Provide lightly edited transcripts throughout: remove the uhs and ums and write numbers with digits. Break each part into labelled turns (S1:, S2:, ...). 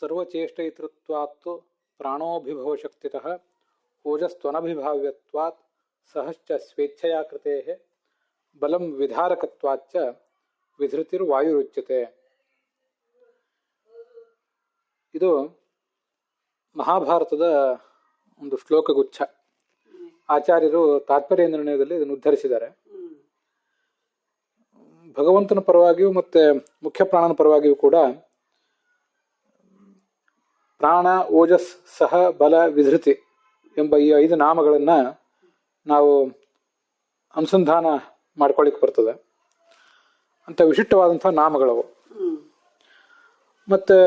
S1: ಸರ್ವಚೇಷ್ಟಯಿತೃತ್ವಾತ್ತು ಪ್ರಾಣೋಭಿಭವ ಶಕ್ತಿತಃ ಓಜಸ್ತ್ವನಭಿಭಾವ್ಯತ್ವಾತ್ ಸಹಶ್ಚ ಸ್ವೇಚ್ಛಯಾ ಕೃತೇಃ ಬಲಂ ವಿಧಾರಕತ್ವಾಚ್ಚ ವಿಧೃತಿರ್ವಾಯುರುಚ್ಯತೆ. ಇದು ಮಹಾಭಾರತದ ಒಂದು ಶ್ಲೋಕಗುಚ್ಛ. ಆಚಾರ್ಯರು ತಾತ್ಪರ್ಯ ನಿರ್ಣಯದಲ್ಲಿ ಇದನ್ನು ಉದ್ಧರಿಸಿದ್ದಾರೆ. ಭಗವಂತನ ಪರವಾಗಿಯೂ ಮತ್ತೆ ಮುಖ್ಯ ಪ್ರಾಣನ ಪರವಾಗಿಯೂ ಕೂಡ ಪ್ರಾಣ, ಓಜಸ್, ಸಹ, ಬಲ, ವಿಧೃತಿ ಎಂಬ ಈ 5 ನಾಮಗಳನ್ನು ನಾವು ಅನುಸಂಧಾನ ಮಾಡ್ಕೊಳ್ಳಿಕ್ಕೆ ಬರ್ತದೆ. ಅಂತ ವಿಶಿಷ್ಟವಾದಂಥ ನಾಮಗಳವು. ಮತ್ತು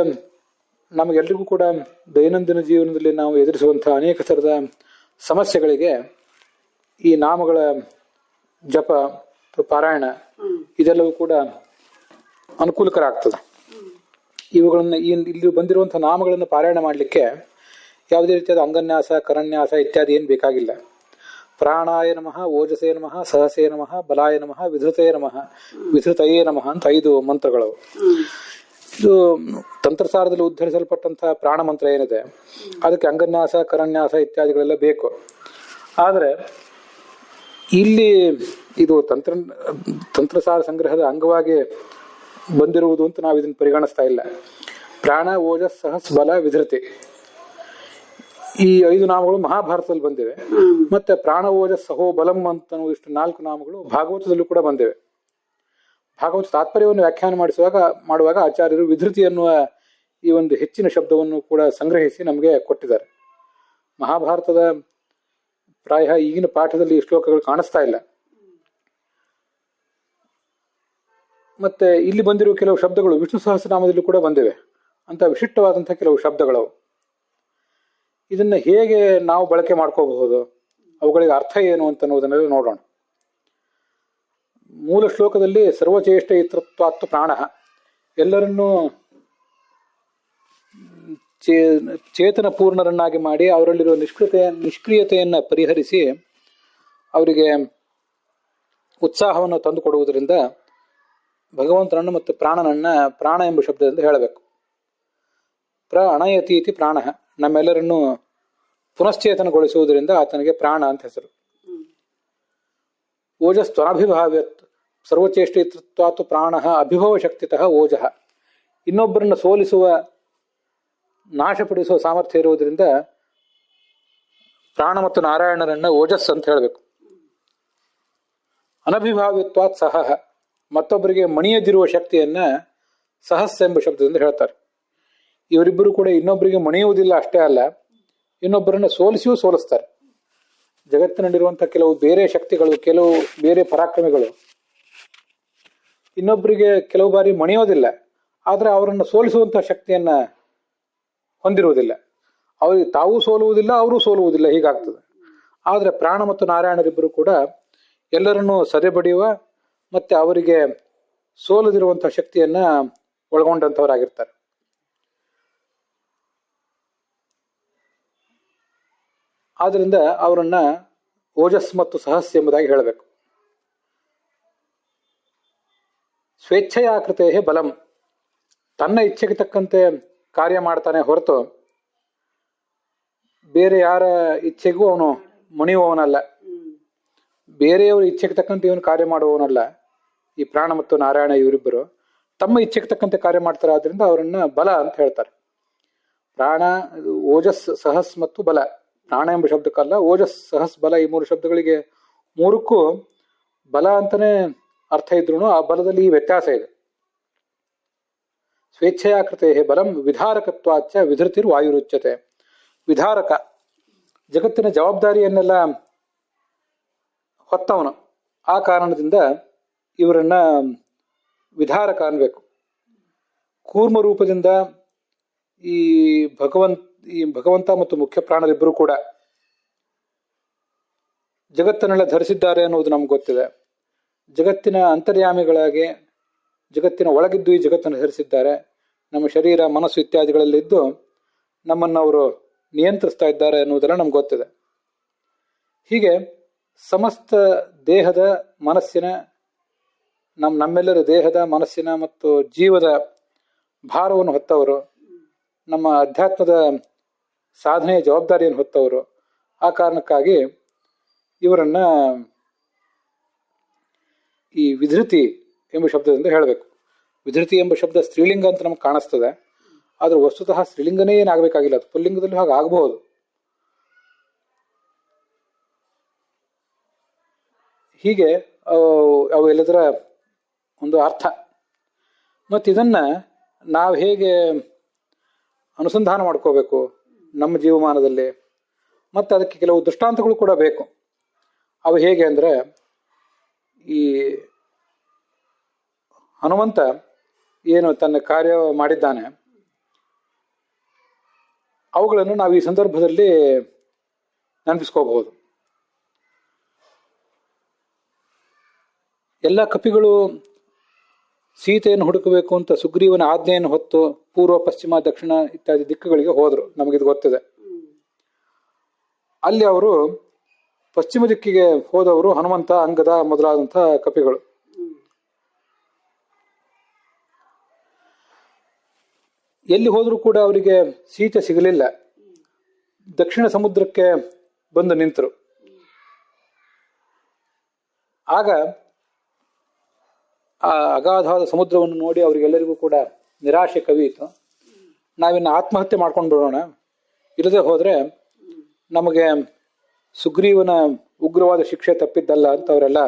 S1: ನಮಗೆಲ್ರಿಗೂ ಕೂಡ ದೈನಂದಿನ ಜೀವನದಲ್ಲಿ ನಾವು ಎದುರಿಸುವಂಥ ಅನೇಕ ಥರದ ಸಮಸ್ಯೆಗಳಿಗೆ ಈ ನಾಮಗಳ ಜಪ, ಪಾರಾಯಣ ಇದೆಲ್ಲವೂ ಕೂಡ ಅನುಕೂಲಕರ ಆಗ್ತದೆ. ಇವುಗಳನ್ನು ಇಲ್ಲಿ ಬಂದಿರುವಂಥ ನಾಮಗಳನ್ನು ಪಾರಾಯಣ ಮಾಡಲಿಕ್ಕೆ ಯಾವುದೇ ರೀತಿಯಾದ ಅಂಗನ್ಯಾಸ, ಕರನ್ಯಾಸ ಇತ್ಯಾದಿ ಏನು ಬೇಕಾಗಿಲ್ಲ. ಪ್ರಾಣಾಯ ನಮಃ, ಓಜಸೇ ನಮಃ, ಸಹಸೇ ನಮಃ, ಬಲಾಯ ನಮಃ, ವಿಧೃತೇ ನಮಃ, ವಿಧೃತಯೇ ನಮಃ ಅಂತ 5 ಮಂತ್ರಗಳು. ಇದು ತಂತ್ರಸಾರದಲ್ಲಿ ಉದ್ಧರಿಸಲ್ಪಟ್ಟಂತಹ ಪ್ರಾಣ ಮಂತ್ರ ಏನಿದೆ ಅದಕ್ಕೆ ಅಂಗನ್ಯಾಸ, ಕರನ್ಯಾಸ ಇತ್ಯಾದಿಗಳೆಲ್ಲ ಬೇಕು. ಆದರೆ ಇಲ್ಲಿ ಇದು ತಂತ್ರಸಾರ ಸಂಗ್ರಹದ ಅಂಗವಾಗಿ ಬಂದಿರುವುದು ಅಂತ ನಾವು ಇದನ್ನು ಪರಿಗಣಿಸ್ತಾ ಇಲ್ಲ. ಪ್ರಾಣ, ಓಜಸ್, ಸಹಸ್, ಬಲ, ವಿಧೃತಿ ಈ 5 ನಾಮಗಳು ಮಹಾಭಾರತದಲ್ಲಿ ಬಂದಿವೆ. ಮತ್ತೆ ಪ್ರಾಣ, ಓಜಸ್, ಸಹೋ, ಬಲಂ ಅಂತ ಇಷ್ಟು 4 ನಾಮಗಳು ಭಾಗವತದಲ್ಲೂ ಕೂಡ ಬಂದಿವೆ. ಭಾಗವತ ತಾತ್ಪರ್ಯವನ್ನು ವ್ಯಾಖ್ಯಾನ ಮಾಡುವಾಗ ಆಚಾರ್ಯರು ವಿಧೃತಿ ಎನ್ನುವ ಈ ಒಂದು ಹೆಚ್ಚಿನ ಶಬ್ದವನ್ನು ಕೂಡ ಸಂಗ್ರಹಿಸಿ ನಮಗೆ ಕೊಟ್ಟಿದ್ದಾರೆ. ಮಹಾಭಾರತದ ಪ್ರಾಯ ಈಗಿನ ಪಾಠದಲ್ಲಿ ಈ ಶ್ಲೋಕಗಳು ಕಾಣಿಸ್ತಾ ಇಲ್ಲ. ಮತ್ತೆ ಇಲ್ಲಿ ಬಂದಿರುವ ಕೆಲವು ಶಬ್ದಗಳು ವಿಷ್ಣು ಸಹಸ್ರನಾಮದಲ್ಲೂ ಕೂಡ ಬಂದಿವೆ. ಅಂತ ವಿಶಿಷ್ಟವಾದಂತಹ ಕೆಲವು ಶಬ್ದಗಳು. ಇದನ್ನ ಹೇಗೆ ನಾವು ಬಳಕೆ ಮಾಡ್ಕೋಬಹುದು, ಅವುಗಳಿಗೆ ಅರ್ಥ ಏನು ಅಂತ ಅನ್ನೋದನ್ನೆಲ್ಲ ನೋಡೋಣ. ಮೂಲ ಶ್ಲೋಕದಲ್ಲಿ ಸರ್ವಚೇಷ್ಟಯಿತೃತ್ವಾತ್ತು ಪ್ರಾಣ, ಎಲ್ಲರನ್ನೂ ಚೇತನ ಪೂರ್ಣರನ್ನಾಗಿ ಮಾಡಿ ಅವರಲ್ಲಿರುವ ನಿಷ್ಕ್ರಿಯತೆಯನ್ನು ಪರಿಹರಿಸಿ ಅವರಿಗೆ ಉತ್ಸಾಹವನ್ನು ತಂದುಕೊಡುವುದರಿಂದ ಭಗವಂತನನ್ನು ಮತ್ತು ಪ್ರಾಣನನ್ನ ಪ್ರಾಣ ಎಂಬ ಶಬ್ದದಿಂದ ಹೇಳಬೇಕು. ಅಣಯತಿ ಇತಿ ಪ್ರಾಣ, ನಮ್ಮೆಲ್ಲರನ್ನು ಪುನಶ್ಚೇತನಗೊಳಿಸುವುದರಿಂದ ಆತನಿಗೆ ಪ್ರಾಣ ಅಂತ ಹೆಸರು. ಓಜಸ್ತ್ವನಭಿಭಾವ್ಯತ್, ಸರ್ವಚೇಷ್ಟಯಿತೃತ್ವಾತ್ತು ಪ್ರಾಣ ಅಭಿಭವ ಶಕ್ತಿತಃ ಓಜಃ, ಇನ್ನೊಬ್ಬರನ್ನು ಸೋಲಿಸುವ, ನಾಶಪಡಿಸುವ ಸಾಮರ್ಥ್ಯ ಇರುವುದರಿಂದ ಪ್ರಾಣ ಮತ್ತು ನಾರಾಯಣರನ್ನ ಓಜಸ್ ಅಂತ ಹೇಳಬೇಕು. ಅನಭಿಭಾವ್ಯತ್ವಾತ್ ಸಹ, ಮತ್ತೊಬ್ಬರಿಗೆ ಮಣಿಯದಿರುವ ಶಕ್ತಿಯನ್ನ ಸಹಸ್ ಎಂಬ ಶಬ್ದದಿಂದ ಹೇಳ್ತಾರೆ. ಇವರಿಬ್ಬರು ಕೂಡ ಇನ್ನೊಬ್ಬರಿಗೆ ಮಣಿಯುವುದಿಲ್ಲ ಅಷ್ಟೇ ಅಲ್ಲ, ಇನ್ನೊಬ್ಬರನ್ನ ಸೋಲಿಸ್ತಾರೆ. ಜಗತ್ತಿನಲ್ಲಿರುವಂತಹ ಕೆಲವು ಬೇರೆ ಶಕ್ತಿಗಳು, ಕೆಲವು ಬೇರೆ ಪರಾಕ್ರಮಿಗಳು ಇನ್ನೊಬ್ಬರಿಗೆ ಕೆಲವು ಬಾರಿ ಮಣಿಯೋದಿಲ್ಲ, ಆದ್ರೆ ಅವರನ್ನು ಸೋಲಿಸುವಂತಹ ಶಕ್ತಿಯನ್ನ ಹೊಂದಿರುವುದಿಲ್ಲ. ಅವರಿಗೆ ತಾವೂ ಸೋಲುವುದಿಲ್ಲ, ಅವರೂ ಸೋಲುವುದಿಲ್ಲ, ಹೀಗಾಗ್ತದೆ. ಆದ್ರೆ ಪ್ರಾಣ ಮತ್ತು ನಾರಾಯಣರಿಬ್ಬರು ಕೂಡ ಎಲ್ಲರನ್ನೂ ಸದೆಬಡಿಯುವ ಮತ್ತೆ ಅವರಿಗೆ ಸೋಲದಿರುವಂತಹ ಶಕ್ತಿಯನ್ನ ಒಳಗೊಂಡಂತವರಾಗಿರ್ತಾರೆ. ಆದ್ರಿಂದ ಅವರನ್ನ ಓಜಸ್ ಮತ್ತು ಸಹಸ್ ಎಂಬುದಾಗಿ ಹೇಳಬೇಕು. ಸ್ವೇಚ್ಛೆಯಾಕೃತೇ ಬಲಂ, ತನ್ನ ಇಚ್ಛೆಗೆ ತಕ್ಕಂತೆ ಕಾರ್ಯ ಮಾಡ್ತಾನೆ ಹೊರತು ಬೇರೆ ಯಾರ ಇಚ್ಛೆಗೂ ಅವನು ಮಣಿಯುವವನಲ್ಲ, ಬೇರೆಯವರ ಇಚ್ಛೆಗೆ ತಕ್ಕಂತೆ ಇವನು ಕಾರ್ಯ ಮಾಡುವವನಲ್ಲ. ಈ ಪ್ರಾಣ ಮತ್ತು ನಾರಾಯಣ ಇವರಿಬ್ಬರು ತಮ್ಮ ಇಚ್ಛೆಗೆ ತಕ್ಕಂತೆ ಕಾರ್ಯ ಮಾಡ್ತಾರೆ. ಆದ್ರಿಂದ ಅವರನ್ನ ಬಲ ಅಂತ ಹೇಳ್ತಾರೆ. ಪ್ರಾಣ, ಓಜಸ್, ಸಹಸ್ ಮತ್ತು ಬಲ. ಪ್ರಾಣ ಎಂಬ ಶಬ್ದಕ್ಕಲ್ಲ, ಓಜಸ್, ಸಹಸ್, ಬಲ ಈ 3 ಶಬ್ದಗಳಿಗೆ 3ಕ್ಕೂ ಬಲ ಅಂತಾನೆ ಅರ್ಥ ಇದ್ರೂ ಆ ಬಲದಲ್ಲಿ ಈ ವ್ಯತ್ಯಾಸ ಇದೆ. ಸ್ವೇಚ್ಛೆಯಾಕೃತೆ ಬಲಂ ವಿಧಾರಕತ್ವಾಚ್ಚ ವಿಧೃತಿರ್ ವಾಯುರುಚ್ಯತೆ. ವಿಧಾರಕ, ಜಗತ್ತಿನ ಜವಾಬ್ದಾರಿಯನ್ನೆಲ್ಲ ಹೊತ್ತವನು. ಆ ಕಾರಣದಿಂದ ಇವರನ್ನ ವಿಧಾರಕ ಅನ್ಬೇಕು. ಕೂರ್ಮ ರೂಪದಿಂದ ಈ ಭಗವಂತ ಮತ್ತು ಮುಖ್ಯ ಪ್ರಾಣರಿಬ್ಬರು ಕೂಡ ಜಗತ್ತನ್ನೆಲ್ಲ ಧರಿಸಿದ್ದಾರೆ ಅನ್ನೋದು ನಮ್ಗೆ ಗೊತ್ತಿದೆ. ಜಗತ್ತಿನ ಅಂತರ್ಯಾಮಿಗಳಾಗಿ ಜಗತ್ತಿನ ಒಳಗಿದ್ದು ಈ ಜಗತ್ತನ್ನು ಧರಿಸಿದ್ದಾರೆ. ನಮ್ಮ ಶರೀರ, ಮನಸ್ಸು ಇತ್ಯಾದಿಗಳಲ್ಲಿದ್ದು ನಮ್ಮನ್ನು ಅವರು ನಿಯಂತ್ರಿಸ್ತಾ ಇದ್ದಾರೆ ಅನ್ನೋದೆಲ್ಲ ನಮ್ಗೆ ಗೊತ್ತಿದೆ. ಹೀಗೆ ಸಮಸ್ತ ದೇಹದ, ಮನಸ್ಸಿನ, ನಮ್ಮೆಲ್ಲರ ದೇಹದ, ಮನಸ್ಸಿನ ಮತ್ತು ಜೀವದ ಭಾರವನ್ನು ಹೊತ್ತವರು, ನಮ್ಮ ಅಧ್ಯಾತ್ಮದ ಸಾಧನೆಯ ಜವಾಬ್ದಾರಿಯನ್ನು ಹೊತ್ತವರು. ಆ ಕಾರಣಕ್ಕಾಗಿ ಇವರನ್ನ ಈ ವಿಧೃತಿ ಎಂಬ ಶಬ್ದದಿಂದ ಹೇಳಬೇಕು. ವಿಧೃತಿ ಎಂಬ ಶಬ್ದ ಸ್ತ್ರೀಲಿಂಗ ಅಂತ ನಮ್ಗೆ ಕಾಣಿಸ್ತದೆ, ಆದ್ರೆ ವಸ್ತುತಃ ಸ್ತ್ರೀಲಿಂಗನೇ ಏನಾಗಬೇಕಾಗಿಲ್ಲ, ಅದು ಪುಲ್ಲಿಂಗದಲ್ಲಿ ಹಾಗೆ ಆಗಬಹುದು. ಹೀಗೆ ಅವೆಲ್ಲದರ ಒಂದು ಅರ್ಥ. ಮತ್ತು ಇದನ್ನ ನಾವು ಹೇಗೆ ಅನುಸಂಧಾನ ಮಾಡ್ಕೋಬೇಕು ನಮ್ಮ ಜೀವಮಾನದಲ್ಲಿ, ಮತ್ತು ಅದಕ್ಕೆ ಕೆಲವು ದೃಷ್ಟಾಂತಗಳು ಕೂಡ ಬೇಕು. ಅವು ಹೇಗೆ ಅಂದರೆ, ಈ ಹನುಮಂತ ಏನು ತನ್ನ ಕಾರ್ಯ ಮಾಡಿದ್ದಾನೆ ಅವುಗಳನ್ನು ನಾವು ಈ ಸಂದರ್ಭದಲ್ಲಿ ನೆನಪಿಸ್ಕೋಬಹುದು. ಎಲ್ಲ ಕಪಿಗಳು ಸೀತೆಯನ್ನು ಹುಡುಕಬೇಕು ಅಂತ ಸುಗ್ರೀವನ ಆಜ್ಞೆಯನ್ನು ಹೊತ್ತು ಪೂರ್ವ, ಪಶ್ಚಿಮ, ದಕ್ಷಿಣ ಇತ್ಯಾದಿ ದಿಕ್ಕುಗಳಿಗೆ ಹೋದರು. ನಮಗಿದು ಗೊತ್ತಿದೆ. ಅಲ್ಲಿ ಅವರು ಪಶ್ಚಿಮ ದಿಕ್ಕಿಗೆ ಹೋದವರು ಹನುಮಂತ, ಅಂಗದ ಮೊದಲಾದಂಥ ಕಪಿಗಳು. ಎಲ್ಲಿ ಹೋದರೂ ಕೂಡ ಅವರಿಗೆ ಸೀತೆ ಸಿಗಲಿಲ್ಲ. ದಕ್ಷಿಣ ಸಮುದ್ರಕ್ಕೆ ಬಂದು ನಿಂತರು. ಆಗ ಆ ಅಗಾಧವಾದ ಸಮುದ್ರವನ್ನು ನೋಡಿ ಅವರಿಗೆಲ್ಲರಿಗೂ ಕೂಡ ನಿರಾಶೆ ಕವಿಯಿತು. ನಾವಿನ್ನು ಆತ್ಮಹತ್ಯೆ ಮಾಡ್ಕೊಂಡು ಬಿಡೋಣ, ಇಲ್ಲದೆ ಹೋದರೆ ನಮಗೆ ಸುಗ್ರೀವನ ಉಗ್ರವಾದ ಶಿಕ್ಷೆ ತಪ್ಪಿದ್ದಲ್ಲ ಅಂತ ಅವರೆಲ್ಲ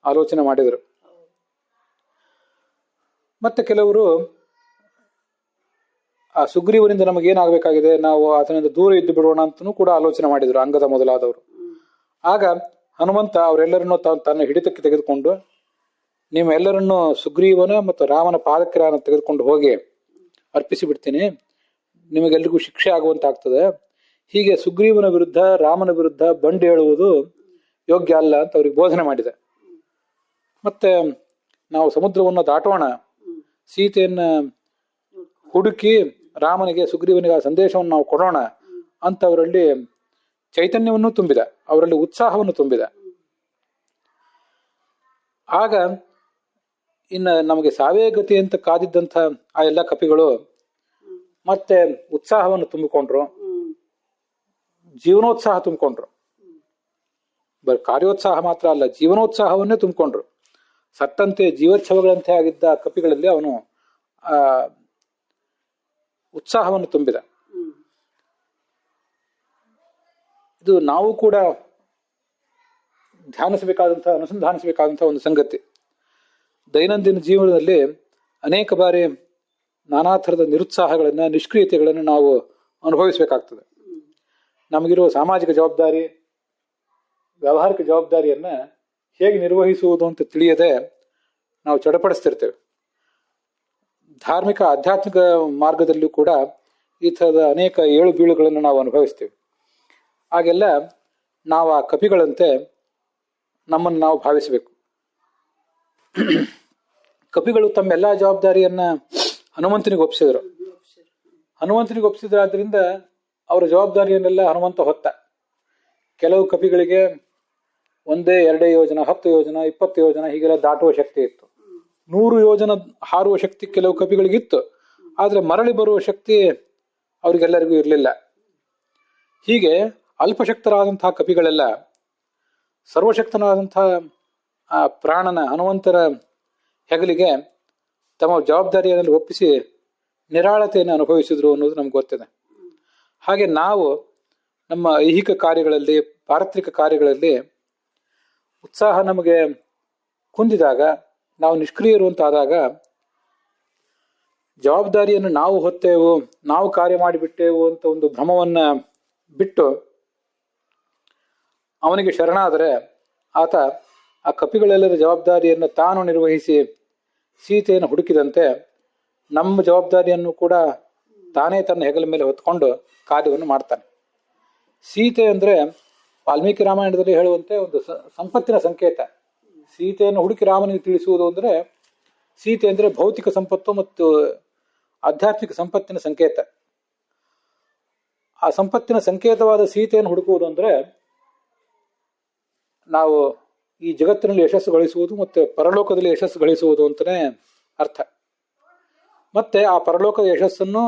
S1: ಆಲೋಚನೆ ಮಾಡಿದರು. ಮತ್ತೆ ಕೆಲವರು ಆ ಸುಗ್ರೀವನಿಂದ ನಮಗೇನಾಗಬೇಕಾಗಿದೆ, ನಾವು ಆತನಿಂದ ದೂರ ಇದ್ದು ಬಿಡೋಣ ಅಂತಲೂ ಕೂಡ ಆಲೋಚನೆ ಮಾಡಿದರು, ಅಂಗದ ಮೊದಲಾದವರು. ಆಗ ಹನುಮಂತ ಅವರೆಲ್ಲರನ್ನೂ ತನ್ನ ಹಿಡಿತಕ್ಕೆ ತೆಗೆದುಕೊಂಡು, ನಿಮ್ಮೆಲ್ಲರನ್ನೂ ಸುಗ್ರೀವನ ಮತ್ತು ರಾಮನ ಪಾದಕ್ಕೆ ತೆಗೆದುಕೊಂಡು ಹೋಗಿ ಅರ್ಪಿಸಿ ಬಿಡ್ತೀನಿ, ನಿಮಗೆಲ್ರಿಗೂ ಶಿಕ್ಷೆ ಆಗುವಂತಾಗ್ತದೆ. ಹೀಗೆ ಸುಗ್ರೀವನ ವಿರುದ್ಧ, ರಾಮನ ವಿರುದ್ಧ ಬಂಡು ಹೇಳುವುದು ಯೋಗ್ಯ ಅಲ್ಲ ಅಂತ ಅವ್ರಿಗೆ ಬೋಧನೆ ಮಾಡಿದೆ. ಮತ್ತೆ ನಾವು ಸಮುದ್ರವನ್ನು ದಾಟೋಣ, ಸೀತೆಯನ್ನ ಹುಡುಕಿ ರಾಮನಿಗೆ, ಸುಗ್ರೀವನಿಗೆ ಆ ಸಂದೇಶವನ್ನು ನಾವು ಕೊಡೋಣ ಅಂತ ಅವರಲ್ಲಿ ಚೈತನ್ಯವನ್ನು ತುಂಬಿದ, ಅವರಲ್ಲಿ ಉತ್ಸಾಹವನ್ನು ತುಂಬಿದ. ಆಗ ಇನ್ನು ನಮಗೆ ಸಾವೇ ಗತಿ ಅಂತ ಕಾದಿದ್ದಂಥ ಆ ಎಲ್ಲ ಕಪಿಗಳು ಮತ್ತೆ ಉತ್ಸಾಹವನ್ನು ತುಂಬಿಕೊಂಡ್ರು, ಜೀವನೋತ್ಸಾಹ ತುಂಬಿಕೊಂಡ್ರು. ಬರೀ ಕಾರ್ಯೋತ್ಸಾಹ ಮಾತ್ರ ಅಲ್ಲ, ಜೀವನೋತ್ಸಾಹವನ್ನೇ ತುಂಬಿಕೊಂಡ್ರು. ಸತ್ತಂತೆ ಜೀವೋತ್ಸವಗಳಂತೆ ಆಗಿದ್ದ ಕಪಿಗಳಲ್ಲಿ ಅವನು ಆ ಉತ್ಸಾಹವನ್ನು ತುಂಬಿದ. ಇದು ನಾವು ಕೂಡ ಧ್ಯಾನಿಸಬೇಕಾದಂಥ, ಅನುಸಂಧಾನಿಸಬೇಕಾದಂಥ ಒಂದು ಸಂಗತಿ. ದೈನಂದಿನ ಜೀವನದಲ್ಲಿ ಅನೇಕ ಬಾರಿ ನಾನಾ ಥರದ ನಿರುತ್ಸಾಹಗಳನ್ನು, ನಿಷ್ಕ್ರಿಯತೆಗಳನ್ನು ನಾವು ಅನುಭವಿಸಬೇಕಾಗ್ತದೆ. ನಮಗಿರುವ ಸಾಮಾಜಿಕ ಜವಾಬ್ದಾರಿ, ವ್ಯಾವಹಾರಿಕ ಜವಾಬ್ದಾರಿಯನ್ನ ಹೇಗೆ ನಿರ್ವಹಿಸುವುದು ಅಂತ ತಿಳಿಯದೆ ನಾವು ಚಡಪಡಿಸ್ತಿರ್ತೇವೆ. ಧಾರ್ಮಿಕ, ಆಧ್ಯಾತ್ಮಿಕ ಮಾರ್ಗದಲ್ಲೂ ಕೂಡ ಈ ಥರದ ಅನೇಕ ಏಳು ಬೀಳುಗಳನ್ನು ನಾವು ಅನುಭವಿಸ್ತೇವೆ. ಹಾಗೆಲ್ಲ ನಾವು ಆ ಕಪಿಗಳಂತೆ ನಮ್ಮನ್ನು ನಾವು ಭಾವಿಸಬೇಕು. ಕಪಿಗಳು ತಮ್ಮೆಲ್ಲ ಜವಾಬ್ದಾರಿಯನ್ನ ಹನುಮಂತನಿಗೆ ಒಪ್ಪಿಸಿದ್ರು. ಹನುಮಂತನಿಗೆ ಒಪ್ಪಿಸಿದ್ರಾದ್ರಿಂದ ಅವರ ಜವಾಬ್ದಾರಿಯನ್ನೆಲ್ಲ ಹನುಮಂತ ಹೊತ್ತ. ಕೆಲವು ಕಪಿಗಳಿಗೆ 1, 2 ಯೋಜನ, 10 ಯೋಜನ, 20 ಯೋಜನ ಹೀಗೆಲ್ಲ ದಾಟುವ ಶಕ್ತಿ ಇತ್ತು. 100 ಯೋಜನ ಹಾರುವ ಶಕ್ತಿ ಕೆಲವು ಕಪಿಗಳಿಗಿತ್ತು. ಆದ್ರೆ ಮರಳಿ ಬರುವ ಶಕ್ತಿ ಅವರಿಗೆಲ್ಲರಿಗೂ ಇರಲಿಲ್ಲ. ಹೀಗೆ ಅಲ್ಪಶಕ್ತರಾದಂತಹ ಕಪಿಗಳೆಲ್ಲ ಸರ್ವಶಕ್ತನಾದಂತಹ ಆ ಪ್ರಾಣನ, ಹನುಮಂತರ ಹೆಗಲಿಗೆ ತಮ್ಮ ಜವಾಬ್ದಾರಿಯನ್ನು ಒಪ್ಪಿಸಿ ನಿರಾಳತೆಯನ್ನು ಅನುಭವಿಸಿದ್ರು ಅನ್ನೋದು ನಮ್ಗೆ ಗೊತ್ತಿದೆ. ಹಾಗೆ ನಾವು ನಮ್ಮ ಐಹಿಕ ಕಾರ್ಯಗಳಲ್ಲಿ, ಪಾರತ್ರಿಕ ಕಾರ್ಯಗಳಲ್ಲಿ ಉತ್ಸಾಹ ನಮಗೆ ಕುಂದಿದಾಗ, ನಾವು ನಿಷ್ಕ್ರಿಯರು ಅಂತಾದಾಗ, ಜವಾಬ್ದಾರಿಯನ್ನು ನಾವು ಹೊತ್ತೇವು, ನಾವು ಕಾರ್ಯ ಮಾಡಿಬಿಟ್ಟೇವು ಅಂತ ಒಂದು ಭ್ರಮವನ್ನ ಬಿಟ್ಟು ಅವನಿಗೆ ಶರಣಾದರೆ ಆತ ಆ ಕಪಿಗಳೆಲ್ಲರ ಜವಾಬ್ದಾರಿಯನ್ನು ತಾನು ನಿರ್ವಹಿಸಿ ಸೀತೆಯನ್ನು ಹುಡುಕಿದಂತೆ ನಮ್ಮ ಜವಾಬ್ದಾರಿಯನ್ನು ಕೂಡ ತಾನೇ ತನ್ನ ಹೆಗಲ ಮೇಲೆ ಹೊತ್ಕೊಂಡು ಕಾರ್ಯವನ್ನು ಮಾಡ್ತಾನೆ. ಸೀತೆ ಅಂದ್ರೆ ವಾಲ್ಮೀಕಿ ರಾಮಾಯಣದಲ್ಲಿ ಹೇಳುವಂತೆ ಒಂದು ಸಂಪತ್ತಿನ ಸಂಕೇತ. ಸೀತೆಯನ್ನು ಹುಡುಕಿ ರಾಮನಿಗೆ ತಿಳಿಸುವುದು ಅಂದ್ರೆ, ಸೀತೆ ಅಂದ್ರೆ ಭೌತಿಕ ಸಂಪತ್ತು ಮತ್ತು ಆಧ್ಯಾತ್ಮಿಕ ಸಂಪತ್ತಿನ ಸಂಕೇತ. ಆ ಸಂಪತ್ತಿನ ಸಂಕೇತವಾದ ಸೀತೆಯನ್ನು ಹುಡುಕುವುದು ಅಂದ್ರೆ ನಾವು ಈ ಜಗತ್ತಿನಲ್ಲಿ ಯಶಸ್ಸು ಗಳಿಸುವುದು ಮತ್ತೆ ಪರಲೋಕದಲ್ಲಿ ಯಶಸ್ಸು ಗಳಿಸುವುದು ಅಂತಾನೆ ಅರ್ಥ. ಮತ್ತೆ ಆ ಪರಲೋಕದ ಯಶಸ್ಸನ್ನು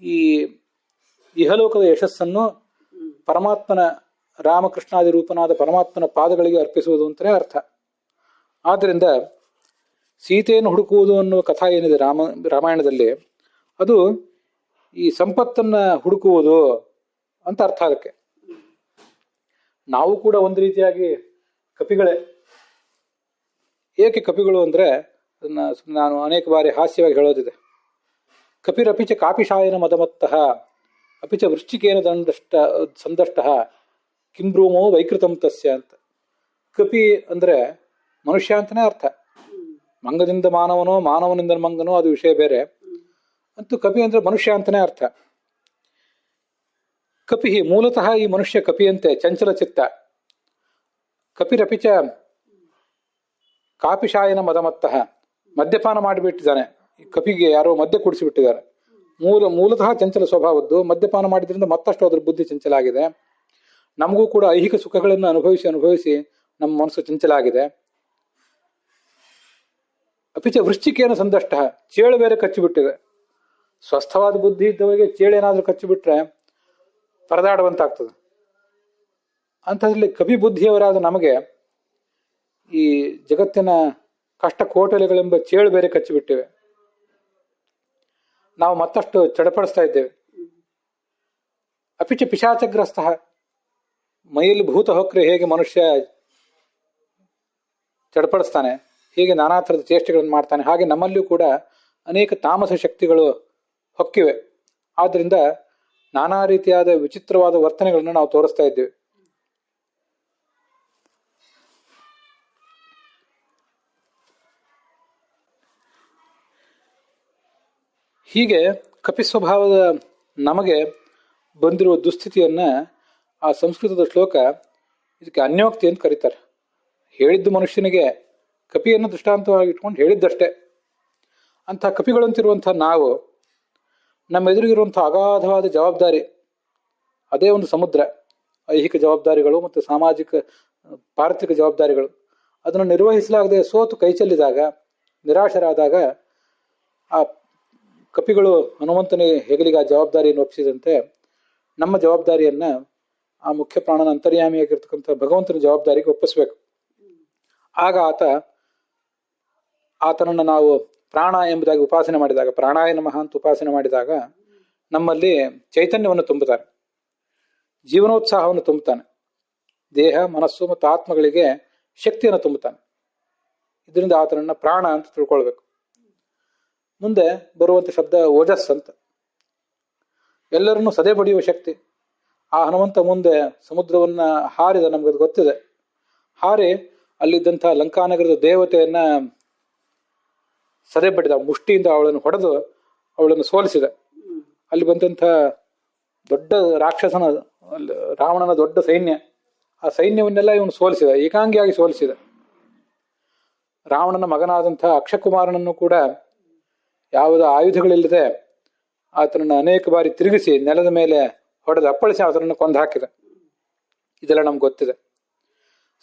S1: ಈ ಇಹಲೋಕದ ಯಶಸ್ಸನ್ನು ಪರಮಾತ್ಮನ ರಾಮಕೃಷ್ಣಾದಿ ರೂಪನಾದ ಪರಮಾತ್ಮನ ಪಾದಗಳಿಗೆ ಅರ್ಪಿಸುವುದು ಅಂತಲೇ ಅರ್ಥ. ಆದ್ದರಿಂದ ಸೀತೆಯನ್ನು ಹುಡುಕುವುದು ಅನ್ನುವ ಕಥಾ ಏನಿದೆ ರಾಮಾಯಣದಲ್ಲಿ, ಅದು ಈ ಸಂಪತ್ತನ್ನ ಹುಡುಕುವುದು ಅಂತ ಅರ್ಥ. ಅದಕ್ಕೆ ನಾವು ಕೂಡ ಒಂದು ರೀತಿಯಾಗಿ ಕಪಿಗಳೇ. ಏಕೆ ಕಪಿಗಳು ಅಂದರೆ, ಅದನ್ನ ನಾನು ಅನೇಕ ಬಾರಿ ಹಾಸ್ಯವಾಗಿ ಹೇಳೋದಿದೆ. ಕಪಿರಪಿಚ ಕಾಪಿಶಾಯನ ಮದಮತ್ತಃ ಅಪಿಚ ವೃಶ್ಚಿಕೇನ ಸಂದಷ್ಟ ಕಿಂಬ್ರೂಮೋ ವೈಕೃತಂ ತಸ್ಯ ಅಂತ. ಕಪಿ ಅಂದ್ರೆ ಮನುಷ್ಯ ಅಂತಲೇ ಅರ್ಥ. ಮಂಗದಿಂದ ಮಾನವನೋ, ಮಾನವನಿಂದ ಮಂಗನೋ, ಅದು ವಿಷಯ ಬೇರೆ. ಅಂತೂ ಕಪಿ ಅಂದ್ರೆ ಮನುಷ್ಯ ಅಂತಲೇ ಅರ್ಥ. ಕಪಿ ಮೂಲತಃ ಈ ಮನುಷ್ಯ ಕಪಿಯಂತೆ ಚಂಚಲ ಚಿತ್ತ. ಕಪಿರಪಿಚ ಕಾಪಿಶಾಯನ ಮದಮತ್ತಃ, ಮದ್ಯಪಾನ ಮಾಡಿಬಿಟ್ಟಿದ್ದಾನೆ. ಈ ಕಪಿಗೆ ಯಾರೋ ಮದ್ಯ ಕುಡಿಸಿಬಿಟ್ಟಿದ್ದಾರೆ. ಮೂಲತಃ ಚಂಚಲ ಸ್ವಭಾವದ್ದು. ಮದ್ಯಪಾನ ಮಾಡಿದ್ರಿಂದ ಮತ್ತಷ್ಟು ಅದ್ರ ಬುದ್ಧಿ ಚಂಚಲ ಆಗಿದೆ. ನಮಗೂ ಕೂಡ ಐಹಿಕ ಸುಖಗಳನ್ನು ಅನುಭವಿಸಿ ನಮ್ಮ ಮನಸ್ಸು ಚಂಚಲ ಆಗಿದೆ. ಅಪಿಚ ವೃಶ್ಚಿಕೇನ ಸಂದಷ್ಟ, ಚೇಳು ಬೇರೆ ಕಚ್ಚಿಬಿಟ್ಟಿದೆ. ಸ್ವಸ್ಥವಾದ ಬುದ್ಧಿ ಇದ್ದವರಿಗೆ ಚೇಳೇನಾದ್ರೂ ಕಚ್ಚಿಬಿಟ್ರೆ ಪರದಾಡುವಂತಾಗ್ತದೆ. ಅಂಥದ್ರಲ್ಲಿ ಕಪಿ ಬುದ್ಧಿಯವರಾದ ನಮಗೆ ಈ ಜಗತ್ತಿನ ಕಷ್ಟ ಕೋಟಲೆಗಳೆಂಬ ಚೇಳು ಬೇರೆ ಕಚ್ಚಿಬಿಟ್ಟಿವೆ. ನಾವು ಮತ್ತಷ್ಟು ಚಡಪಡಿಸ್ತಾ ಇದ್ದೇವೆ. ಅಪಿಚ ಪಿಶಾಚಗ್ರಸ್ತ, ಮೈಯಲ್ಲಿ ಭೂತ ಹೊಕ್ಕರೆ ಹೇಗೆ ಮನುಷ್ಯ ಚಡಪಡಿಸ್ತಾನೆ, ಹೀಗೆ ನಾನಾ ಥರದ ಚೇಷ್ಟೆಗಳನ್ನು ಮಾಡ್ತಾನೆ, ಹಾಗೆ ನಮ್ಮಲ್ಲಿಯೂ ಕೂಡ ಅನೇಕ ತಾಮಸ ಶಕ್ತಿಗಳು ಹೊಕ್ಕಿವೆ. ಆದ್ದರಿಂದ ನಾನಾ ರೀತಿಯಾದ ವಿಚಿತ್ರವಾದ ವರ್ತನೆಗಳನ್ನು ನಾವು ತೋರಿಸ್ತಾ ಇದ್ದೇವೆ. ಹೀಗೆ ಕಪಿ ಸ್ವಭಾವದ ನಮಗೆ ಬಂದಿರುವ ದುಸ್ಥಿತಿಯನ್ನ ಆ ಸಂಸ್ಕೃತದ ಶ್ಲೋಕ ಇದಕ್ಕೆ ಅನ್ಯೋಕ್ತಿ ಅಂತ ಕರೀತಾರೆ. ಹೇಳಿದ್ದು ಮನುಷ್ಯನಿಗೆ ಕಪಿಯನ್ನು ದೃಷ್ಟಾಂತವಾಗಿ ಇಟ್ಕೊಂಡು ಹೇಳಿದ್ದಷ್ಟೇ. ಅಂಥ ಕಪಿಗಳಂತಿರುವಂಥ ನಾವು, ನಮ್ಮ ಎದುರಿಗಿರುವಂಥ ಅಗಾಧವಾದ ಜವಾಬ್ದಾರಿ, ಅದೇ ಒಂದು ಸಮುದ್ರ. ಐಹಿಕ ಜವಾಬ್ದಾರಿಗಳು ಮತ್ತು ಸಾಮಾಜಿಕ ಪಾರ್ಥಿಕ ಜವಾಬ್ದಾರಿಗಳು, ಅದನ್ನು ನಿರ್ವಹಿಸಲಾಗದೆ ಸೋತು ಕೈಚೆಲ್ಲಿದಾಗ, ನಿರಾಶರಾದಾಗ ಆ ಕಪಿಗಳು ಹನುಮಂತನೇ ಹೆಗಲಿಗೆ ಆ ಜವಾಬ್ದಾರಿಯನ್ನು ಒಪ್ಪಿಸಿದಂತೆ ನಮ್ಮ ಜವಾಬ್ದಾರಿಯನ್ನ ಆ ಮುಖ್ಯ ಪ್ರಾಣನ ಅಂತರ್ಯಾಮಿಯಾಗಿರ್ತಕ್ಕಂಥ ಭಗವಂತನ ಜವಾಬ್ದಾರಿಗೆ ಒಪ್ಪಿಸ್ಬೇಕು. ಆಗ ಆತನನ್ನು ನಾವು ಪ್ರಾಣ ಎಂಬುದಾಗಿ ಉಪಾಸನೆ ಮಾಡಿದಾಗ, ಪ್ರಾಣಾಯ ನಮಃ ಅಂತ ಉಪಾಸನೆ ಮಾಡಿದಾಗ ನಮ್ಮಲ್ಲಿ ಚೈತನ್ಯವನ್ನು ತುಂಬುತ್ತಾನೆ, ಜೀವನೋತ್ಸಾಹವನ್ನು ತುಂಬುತ್ತಾನೆ, ದೇಹ ಮನಸ್ಸು ಮತ್ತು ಆತ್ಮಗಳಿಗೆ ಶಕ್ತಿಯನ್ನು ತುಂಬುತ್ತಾನೆ. ಇದರಿಂದ ಆತನನ್ನ ಪ್ರಾಣ ಅಂತ ತಿಳ್ಕೊಳ್ಬೇಕು. ಮುಂದೆ ಬರುವಂಥ ಶಬ್ದ ಓಜಸ್ ಅಂತ. ಎಲ್ಲರನ್ನೂ ಸದೆ ಬಡಿಯುವ ಶಕ್ತಿ. ಆ ಹನುಮಂತ ಮುಂದೆ ಸಮುದ್ರವನ್ನ ಹಾರಿದ, ನಮ್ಗದು ಗೊತ್ತಿದೆ. ಹಾರಿ ಅಲ್ಲಿದ್ದಂಥ ಲಂಕಾನಗರದ ದೇವತೆಯನ್ನ ಸದೆ ಬಡಿದ, ಮುಷ್ಟಿಯಿಂದ ಅವಳನ್ನು ಹೊಡೆದು ಅವಳನ್ನು ಸೋಲಿಸಿದ. ಅಲ್ಲಿ ಬಂದಂಥ ದೊಡ್ಡ ರಾಕ್ಷಸನ, ರಾವಣನ ದೊಡ್ಡ ಸೈನ್ಯ, ಆ ಸೈನ್ಯವನ್ನೆಲ್ಲ ಇವನು ಸೋಲಿಸಿದ, ಏಕಾಂಗಿಯಾಗಿ ಸೋಲಿಸಿದ. ರಾವಣನ ಮಗನಾದಂಥ ಅಕ್ಷಕುಮಾರನನ್ನು ಕೂಡ ಯಾವುದೇ ಆಯುಧಗಳಿಲ್ಲದೆ ಆತನನ್ನು ಅನೇಕ ಬಾರಿ ತಿರುಗಿಸಿ ನೆಲದ ಮೇಲೆ ಹೊಡೆದು ಅಪ್ಪಳಿಸಿ ಆತನನ್ನು ಕೊಂದು ಹಾಕಿದ. ಇದೆಲ್ಲ ನಮ್ಗೆ ಗೊತ್ತಿದೆ.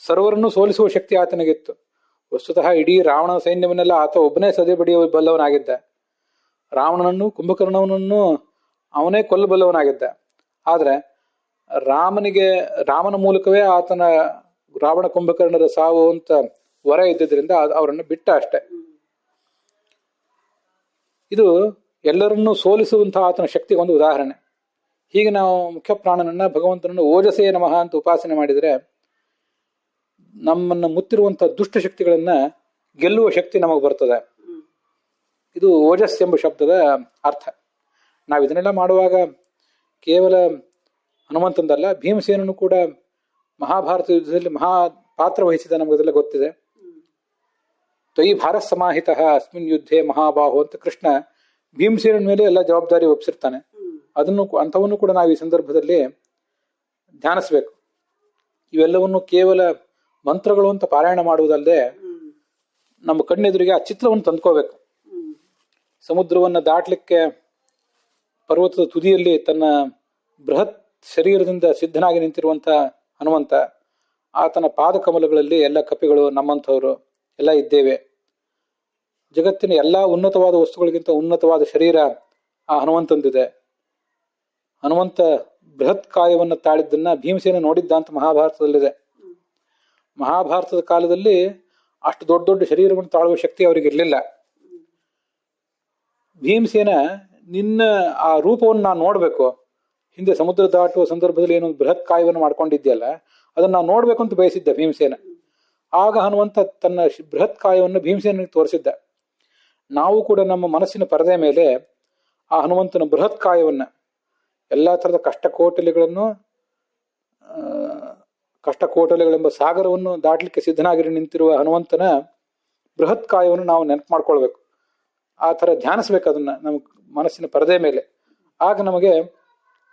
S1: ಸರ್ವರನ್ನು ಸೋಲಿಸುವ ಶಕ್ತಿ ಆತನಿಗಿತ್ತು. ವಸ್ತುತಃ ಇಡೀ ರಾವಣನ ಸೈನ್ಯವನ್ನೆಲ್ಲ ಆತ ಒಬ್ಬನೇ ಸದೆ ಬಡಿಯುವ ಬಲ್ಲವನಾಗಿದ್ದ. ರಾವಣನನ್ನು ಕುಂಭಕರ್ಣವನನ್ನು ಅವನೇ ಕೊಲ್ಲಬಲ್ಲವನಾಗಿದ್ದ. ಆದರೆ ರಾಮನ ಮೂಲಕವೇ ಆತನ ರಾವಣ ಕುಂಭಕರ್ಣರ ಸಾವು ಅಂತ ವರ ಇದ್ದಿದ್ದರಿಂದ ಅವರನ್ನು ಬಿಟ್ಟ ಅಷ್ಟೆ. ಇದು ಎಲ್ಲರನ್ನೂ ಸೋಲಿಸುವಂತಹ ಆತನ ಶಕ್ತಿಗೆ ಒಂದು ಉದಾಹರಣೆ. ಹೀಗೆ ನಾವು ಮುಖ್ಯ ಪ್ರಾಣನನ್ನ, ಭಗವಂತನನ್ನು ಓಜಸೇ ನಮಃ ಅಂತ ಉಪಾಸನೆ ಮಾಡಿದರೆ ನಮ್ಮನ್ನು ಮುತ್ತಿರುವಂಥ ದುಷ್ಟ ಶಕ್ತಿಗಳನ್ನ ಗೆಲ್ಲುವ ಶಕ್ತಿ ನಮಗೆ ಬರ್ತದೆ. ಇದು ಓಜಸ್ ಎಂಬ ಶಬ್ದದ ಅರ್ಥ. ನಾವು ಇದನ್ನೆಲ್ಲ ಮಾಡುವಾಗ ಕೇವಲ ಹನುಮಂತಂದಲ್ಲ, ಭೀಮಸೇನನು ಕೂಡ ಮಹಾಭಾರತ ಯುದ್ಧದಲ್ಲಿ ಮಹಾ ಪಾತ್ರ ವಹಿಸಿದ, ನಮಗದೆಲ್ಲ ಗೊತ್ತಿದೆ. ತ್ವಯಿ ಭಾರತ್ ಸಮಾಹಿತ ಅಸ್ಮಿನ್ ಯುದ್ಧೇ ಮಹಾಬಾಹು ಅಂತ ಕೃಷ್ಣ ಭೀಮಸೇನನ ಮೇಲೆ ಎಲ್ಲ ಜವಾಬ್ದಾರಿ ಒಪ್ಪಿಸಿರ್ತಾನೆ. ಅಂಥವನ್ನು ಕೂಡ ನಾವು ಈ ಸಂದರ್ಭದಲ್ಲಿ ಧ್ಯಾನಿಸ್ಬೇಕು. ಇವೆಲ್ಲವನ್ನು ಕೇವಲ ಮಂತ್ರಗಳು ಅಂತ ಪಾರಾಯಣ ಮಾಡುವುದಲ್ಲದೆ ನಮ್ಮ ಕಣ್ಣೆದುರಿಗೆ ಆ ಚಿತ್ರವನ್ನು ತಂದ್ಕೋಬೇಕು. ಸಮುದ್ರವನ್ನು ದಾಟ್ಲಿಕ್ಕೆ ಪರ್ವತದ ತುದಿಯಲ್ಲಿ ತನ್ನ ಬೃಹತ್ ಶರೀರದಿಂದ ಸಿದ್ಧನಾಗಿ ನಿಂತಿರುವಂಥ ಹನುಮಂತ, ಆತನ ಪಾದಕಮಲಗಳಲ್ಲಿ ಎಲ್ಲ ಕಪಿಗಳು ನಮ್ಮಂಥವರು ಎಲ್ಲ ಇದ್ದೇವೆ. ಜಗತ್ತಿನ ಎಲ್ಲ ಉನ್ನತವಾದ ವಸ್ತುಗಳಿಗಿಂತ ಉನ್ನತವಾದ ಶರೀರ ಆ ಹನುಮಂತಂದಿದೆ. ಹನುಮಂತ ಬೃಹತ್ ಕಾಯವನ್ನು ತಾಳಿದ್ದನ್ನ ಭೀಮಸೇನ ನೋಡಿದ್ದ ಅಂತ ಮಹಾಭಾರತದಲ್ಲಿದೆ. ಮಹಾಭಾರತದ ಕಾಲದಲ್ಲಿ ಅಷ್ಟು ದೊಡ್ಡ ದೊಡ್ಡ ಶರೀರವನ್ನು ತಾಳುವ ಶಕ್ತಿ ಅವರಿಗೆ ಇರಲಿಲ್ಲ. ಭೀಮಸೇನ ನಿನ್ನ ಆ ರೂಪವನ್ನು ನಾನು ನೋಡ್ಬೇಕು, ಹಿಂದೆ ಸಮುದ್ರ ದಾಟುವ ಸಂದರ್ಭದಲ್ಲಿ ಏನೊಂದು ಬೃಹತ್ ಕಾಯವನ್ನು ಮಾಡ್ಕೊಂಡಿದ್ಯಲ್ಲ ಅದನ್ನ ನಾನು ನೋಡ್ಬೇಕು ಅಂತ ಬಯಸಿದ್ದ ಭೀಮಸೇನ. ಆಗ ಹನುಮಂತ ತನ್ನ ಬೃಹತ್ ಕಾಯವನ್ನು ಭೀಮಸೇನಿಗೆ ತೋರಿಸಿದ್ದ. ನಾವು ಕೂಡ ನಮ್ಮ ಮನಸ್ಸಿನ ಪರದೆ ಮೇಲೆ ಆ ಹನುಮಂತನ ಬೃಹತ್ ಕಾಯವನ್ನ, ಎಲ್ಲಾ ತರದ ಕಷ್ಟಕೋಟಲೆಗಳೆಂಬ ಸಾಗರವನ್ನು ದಾಟಲಿಕ್ಕೆ ಸಿದ್ಧನಾಗಿ ನಿಂತಿರುವ ಹನುಮಂತನ ಬೃಹತ್ ಕಾಯವನ್ನು ನಾವು ನೆನಪು ಮಾಡ್ಕೊಳ್ಬೇಕು. ಆ ಥರ ಧ್ಯಾನಿಸ್ಬೇಕು ಅದನ್ನ ನಮ್ಮ ಮನಸ್ಸಿನ ಪರದೆ ಮೇಲೆ. ಆಗ ನಮಗೆ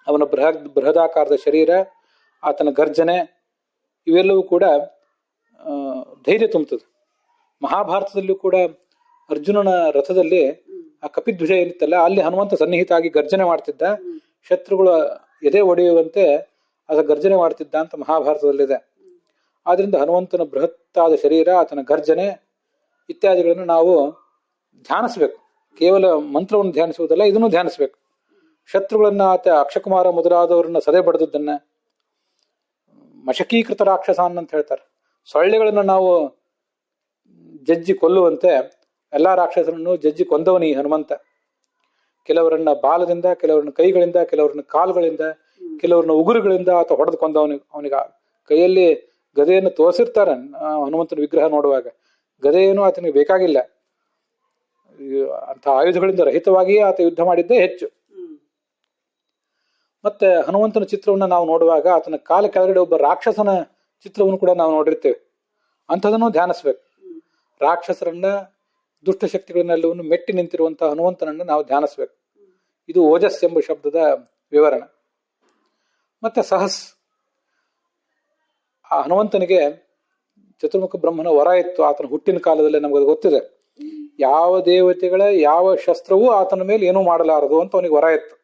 S1: ಅವನ ಬೃಹದಾಕಾರದ ಶರೀರ, ಆತನ ಗರ್ಜನೆ ಇವೆಲ್ಲವೂ ಕೂಡ ಧೈರ್ಯ ತುಂಬುತ್ತದೆ. ಮಹಾಭಾರತದಲ್ಲೂ ಕೂಡ ಅರ್ಜುನನ ರಥದಲ್ಲಿ ಆ ಕಪಿಧ್ವಜ ಏನಿತ್ತಲ್ಲ ಅಲ್ಲಿ ಹನುಮಂತ ಸನ್ನಿಹಿತ ಆಗಿ ಗರ್ಜನೆ ಮಾಡ್ತಿದ್ದ, ಶತ್ರುಗಳ ಎದೆ ಒಡೆಯುವಂತೆ ಅದ ಗರ್ಜನೆ ಮಾಡ್ತಿದ್ದ ಅಂತ ಮಹಾಭಾರತದಲ್ಲಿದೆ. ಆದ್ರಿಂದ ಹನುಮಂತನ ಬೃಹತ್ತಾದ ಶರೀರ, ಆತನ ಗರ್ಜನೆ ಇತ್ಯಾದಿಗಳನ್ನು ನಾವು ಧ್ಯಾನಿಸ್ಬೇಕು. ಕೇವಲ ಮಂತ್ರವನ್ನು ಧ್ಯಾನಿಸುವುದಲ್ಲ, ಇದನ್ನು ಧ್ಯಾನಿಸ್ಬೇಕು. ಶತ್ರುಗಳನ್ನ ಆತ ಅಕ್ಷಕುಮಾರ ಮೊದಲಾದವರನ್ನ ಸದೆ ಬಡಿದದ್ದನ್ನ, ಮಶಕೀಕೃತ ರಾಕ್ಷಸಾನ್ ಅಂತ ಹೇಳ್ತಾರೆ, ಸೊಳ್ಳೆಗಳನ್ನು ನಾವು ಜಜ್ಜಿ ಕೊಲ್ಲುವಂತೆ ಎಲ್ಲಾ ರಾಕ್ಷಸರನ್ನು ಜಜ್ಜಿ ಕೊಂದವನಿ ಹನುಮಂತ. ಕೆಲವರನ್ನ ಬಾಲದಿಂದ, ಕೆಲವರನ್ನ ಕೈಗಳಿಂದ, ಕೆಲವರನ್ನ ಕಾಲುಗಳಿಂದ, ಕೆಲವರನ್ನ ಉಗುರುಗಳಿಂದ ಆತ ಹೊಡೆದು ಕೊಂದವನಿ. ಅವನಿಗೆ ಕೈಯಲ್ಲಿ ಗದೆಯನ್ನು ತೋರಿಸಿರ್ತಾರೆ ಹನುಮಂತನ ವಿಗ್ರಹ ನೋಡುವಾಗ. ಗದೆಯನ್ನು ಆತನಿಗೆ ಬೇಕಾಗಿಲ್ಲ, ಅಂತ ಆಯುಧಗಳಿಂದ ರಹಿತವಾಗಿಯೇ ಆತ ಯುದ್ಧ ಮಾಡಿದ್ದೇ ಹೆಚ್ಚು. ಮತ್ತೆ ಹನುಮಂತನ ಚಿತ್ರವನ್ನು ನಾವು ನೋಡುವಾಗ ಆತನ ಕಾಲ ಕೆಳಗಡೆ ಒಬ್ಬ ರಾಕ್ಷಸನ ಚಿತ್ರವನ್ನು ಕೂಡ ನಾವು ನೋಡಿರ್ತೇವೆ. ಅಂಥದನ್ನು ಧ್ಯಾನಿಸ್ಬೇಕು. ರಾಕ್ಷಸರನ್ನ, ದುಷ್ಟಶಕ್ತಿಗಳನ್ನೆಲ್ಲವನ್ನು ಮೆಟ್ಟಿ ನಿಂತಿರುವಂತಹ ಹನುಮಂತನನ್ನು ನಾವು ಧ್ಯಾನಿಸ್ಬೇಕು. ಇದು ಓಜಸ್ ಎಂಬ ಶಬ್ದದ ವಿವರಣೆ. ಮತ್ತೆ ಸಹಸ್, ಆ ಹನುಮಂತನಿಗೆ ಚತುರ್ಮುಖ ಬ್ರಹ್ಮನ ವರ ಇತ್ತು ಆತನ ಹುಟ್ಟಿನ ಕಾಲದಲ್ಲಿ. ನಮಗದು ಗೊತ್ತಿದೆ. ಯಾವ ದೇವತೆಗಳ ಯಾವ ಶಸ್ತ್ರವೂ ಆತನ ಮೇಲೆ ಏನೂ ಮಾಡಲಾರದು ಅಂತ ಅವನಿಗೆ ವರ ಇತ್ತು.